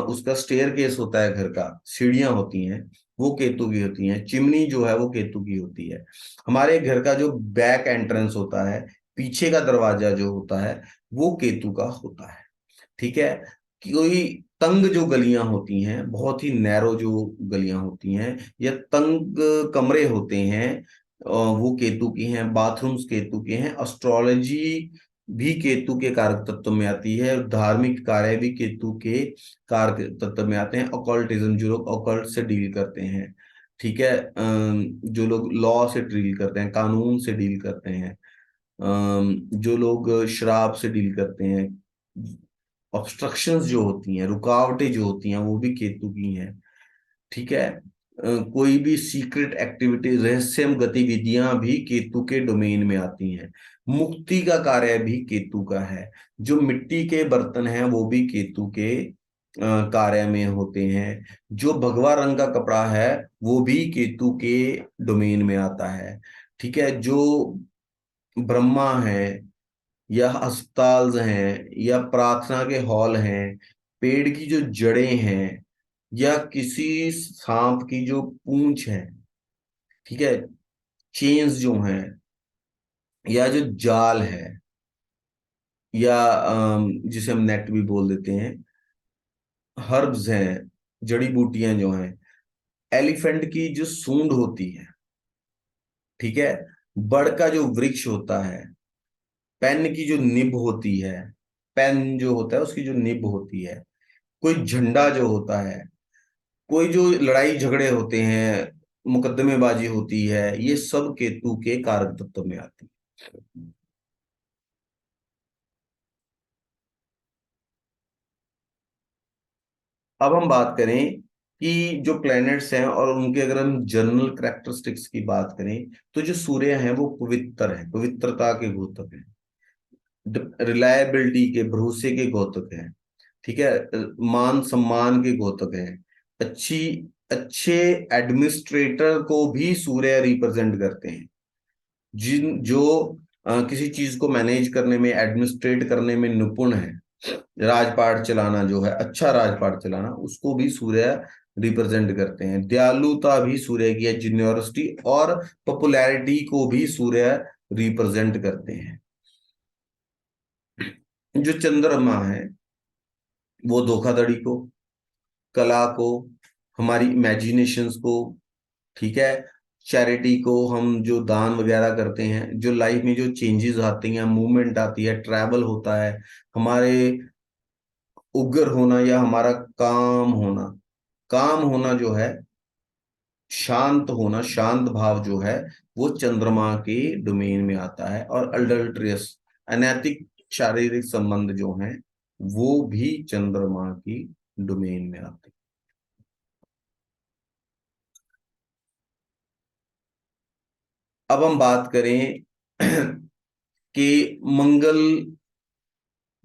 उसका स्टेयर केस होता है, घर का सीढ़ियां होती हैं, वो केतु की होती हैं, चिमनी जो है वो केतु की होती है, हमारे घर का जो बैक एंट्रेंस होता है, पीछे का दरवाजा जो होता है, वो केतु का होता है, ठीक है। कोई तंग जो गलियां होती हैं, बहुत ही नैरो जो गलियां होती हैं, या तंग कमरे होते हैं, वो केतु की हैं, बाथरूम्स केतु के हैं, एस्ट्रोलॉजी भी केतु के कारक तत्व में आती है, धार्मिक कार्य भी केतु के कारक तत्व में आते हैं, ऑकल्टिज्म जो लोग ऑकल्ट से डील करते हैं, ठीक है, जो लोग लॉ से डील करते हैं, कानून से डील करते हैं, जो लोग शराब से डील करते हैं, ऑब्स्ट्रक्शंस जो होती हैं, रुकावटें जो होती हैं, वो भी केतु की हैं, ठीक है। कोई भी सीक्रेट एक्टिविटी, रहस्यम गतिविधियां भी केतु के डोमेन में आती हैं, मुक्ति का कार्य भी केतु का है, जो मिट्टी के बर्तन हैं वो भी केतु के कार्य में होते हैं, जो भगवा रंग का कपड़ा है वो भी केतु के डोमेन में आता है, ठीक है, जो ब्रह्मा है, या अस्पताल हैं, या प्रार्थना के हॉल हैं, पेड़ की जो जड़ें हैं, या किसी सांप की जो पूंछ है, ठीक है, चेन्स जो हैं, या जो जाल है, या जिसे हम नेट भी बोल देते हैं, हर्ब्स हैं, जड़ी बूटियां जो हैं, एलिफेंट की जो सूंड होती है, ठीक है, बड़ का जो वृक्ष होता है, पेन की जो निब होती है, पेन जो होता है उसकी जो निब होती है, कोई झंडा जो होता है, कोई जो लड़ाई झगड़े होते हैं, मुकदमेबाजी होती है, ये सब केतु के कारक तत्व में आती है। अब हम बात करें कि जो प्लैनेट्स हैं और उनके अगर हम जनरल करेक्टरिस्टिक्स की बात करें, तो जो सूर्य है वो पवित्र है, पवित्रता के द्योतक है, रिलायबिलिटी के, भरोसे के द्योतक है, ठीक है, मान सम्मान के द्योतक है, अच्छी अच्छे एडमिनिस्ट्रेटर को भी सूर्य रिप्रेजेंट करते हैं। जिन जो किसी चीज को मैनेज करने में, एडमिनिस्ट्रेट करने में निपुण है, राजपाट चलाना जो है, अच्छा राजपाट चलाना, उसको भी सूर्य रिप्रेजेंट करते हैं। दयालुता भी सूर्य की है, जिन्योरिटी और पॉपुलैरिटी को भी सूर्य रिप्रेजेंट करते हैं। जो चंद्रमा है वो धोखाधड़ी को, कला को, हमारी इमेजिनेशंस को, ठीक है, चैरिटी को, हम जो दान वगैरह करते हैं, जो लाइफ में जो चेंजेस आती हैं, मूवमेंट आती है, ट्रैवल होता है, हमारे उग्र होना या हमारा काम होना, काम होना जो है, शांत होना, शांत भाव जो है, वो चंद्रमा के डोमेन में आता है। और अडल्ट्रियस, अनैतिक शारीरिक संबंध जो हैं, वो भी चंद्रमा की डोमेन में आते हैं। अब हम बात करें कि मंगल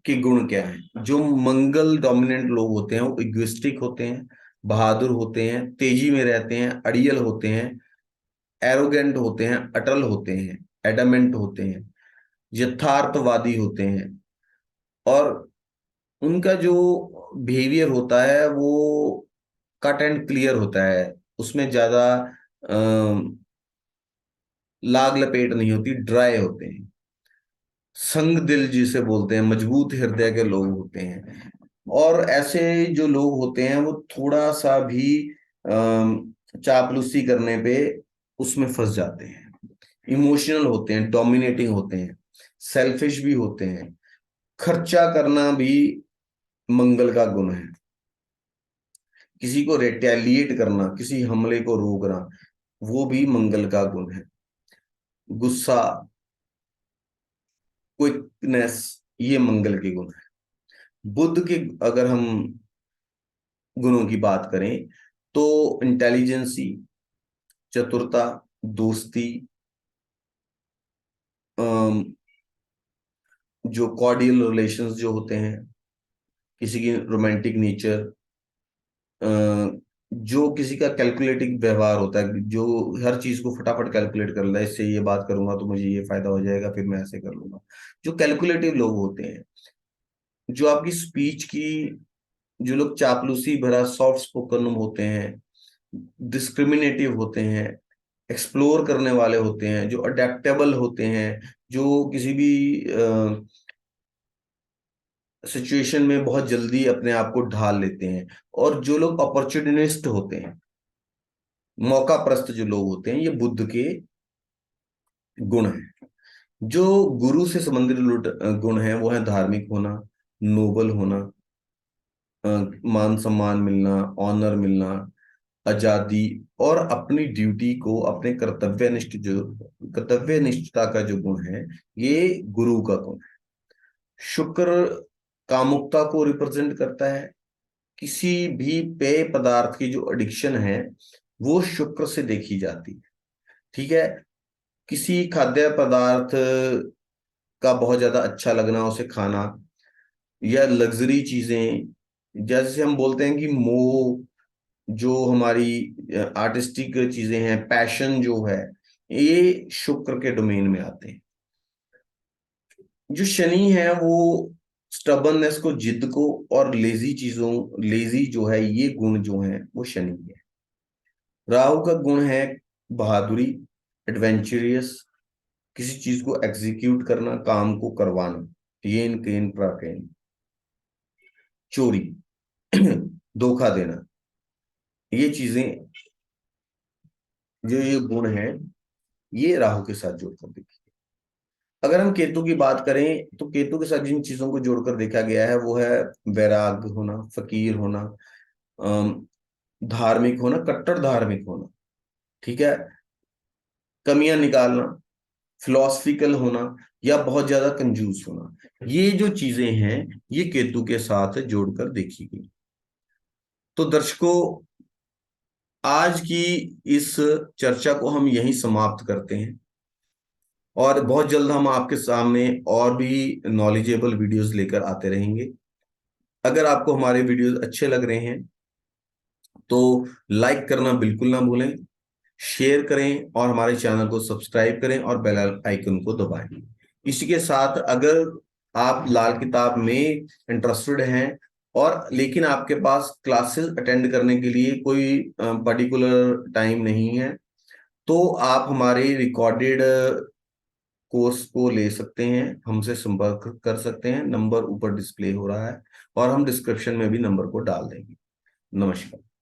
के गुण क्या हैं। जो मंगल डोमिनेंट लोग होते हैं वो इग्विस्टिक होते हैं, बहादुर होते हैं, तेजी में रहते हैं, अड़ियल होते हैं, एरोगेंट होते हैं, अटल होते हैं, एडमेंट होते हैं, यथार्थवादी होते हैं। और उनका जो बिहेवियर होता है वो कट एंड क्लियर होता है, उसमें ज्यादा लाग लपेट नहीं होती, ड्राई होते हैं। संग दिल जिसे बोलते हैं, मजबूत हृदय के लोग होते हैं। और ऐसे जो लोग होते हैं वो थोड़ा सा भी चापलूसी करने पे उसमें फंस जाते हैं। इमोशनल होते हैं, डोमिनेटिंग होते हैं, सेल्फिश भी होते हैं। खर्चा करना भी मंगल का गुण है। किसी को रिटेलिएट करना, किसी हमले को रोकना, वो भी मंगल का गुण है। गुस्सा, क्विकनेस, ये मंगल के गुण है। बुध के अगर हम गुणों की बात करें तो इंटेलिजेंसी, चतुरता, दोस्ती, अम, जो कॉर्डियल रिलेशंस जो होते हैं, किसी की रोमांटिक नेचर, जो किसी का कैलकुलेटिव व्यवहार होता है, जो हर चीज को फटाफट कैलकुलेट कर लेता है, इससे ये बात करूंगा तो मुझे ये फायदा हो जाएगा, फिर मैं ऐसे कर लूंगा। जो कैलकुलेटिव लोग होते हैं, जो आपकी स्पीच की, जो लोग चापलूसी भरा सॉफ्ट स्पोकन होते हैं, डिस्क्रिमिनेटिव होते हैं, एक्सप्लोर करने वाले होते हैं, जो अडेप्टेबल होते हैं, जो किसी भी सिचुएशन में बहुत जल्दी अपने आप को ढाल लेते हैं। और जो लोग अपॉर्चुनिस्ट होते हैं, मौका प्रस्त जो लोग होते हैं, ये बुद्ध के गुण हैं। जो गुरु से संबंधित गुण हैं वो है धार्मिक होना, नोबल होना, अ, मान सम्मान मिलना, ऑनर मिलना, आजादी, और अपनी ड्यूटी को, अपने कर्तव्यनिष्ठ जो, कर्तव्यनिष्ठता का जो गुण है, ये गुरु का गुण है। शुक्र कामुकता को रिप्रेजेंट करता है। किसी भी पेय पदार्थ की जो एडिक्शन है वो शुक्र से देखी जाती है, ठीक है। किसी खाद्य पदार्थ का बहुत ज्यादा अच्छा लगना, उसे खाना, या लग्जरी चीजें, जैसे हम बोलते हैं कि मोह, जो हमारी आर्टिस्टिक चीजें हैं, पैशन जो है, ये शुक्र के डोमेन में आते हैं। जो शनि है वो स्टबननेस को, जिद को, और लेजी चीजों, लेजी जो है, ये गुण जो है वो शनि है। राहु का गुण है बहादुरी, एडवेंचरियस, किसी चीज को एग्जीक्यूट करना, काम को करवाना, ये इनके इन प्राकेन। चोरी, धोखा देना, ये चीजें, जो ये गुण हैं, ये राहु के साथ जोड़कर देखिए। अगर हम केतु की बात करें तो केतु के साथ जिन चीजों को जोड़कर देखा गया है वो है वैराग्य होना, फकीर होना, अम, धार्मिक होना, कट्टर धार्मिक होना, ठीक है, कमियां निकालना, फिलोसफिकल होना, या बहुत ज्यादा कंजूस होना। ये जो चीजें हैं ये केतु के साथ जोड़कर देखी गई। तो दर्शकों, आज की इस चर्चा को हम यहीं समाप्त करते हैं, और बहुत जल्द हम आपके सामने और भी नॉलेजेबल वीडियोस लेकर आते रहेंगे। अगर आपको हमारे वीडियोस अच्छे लग रहे हैं तो लाइक करना बिल्कुल ना भूलें, शेयर करें और हमारे चैनल को सब्सक्राइब करें और बेल आइकन को दबाएं। इसी के साथ अगर आप लाल किताब में इंटरेस्टेड हैं और लेकिन आपके पास क्लासेस अटेंड करने के लिए कोई पर्टिकुलर टाइम नहीं है, तो आप हमारे रिकॉर्डेड कोर्स को ले सकते हैं, हमसे संपर्क कर सकते हैं। नंबर ऊपर डिस्प्ले हो रहा है और हम डिस्क्रिप्शन में भी नंबर को डाल देंगे। नमस्कार।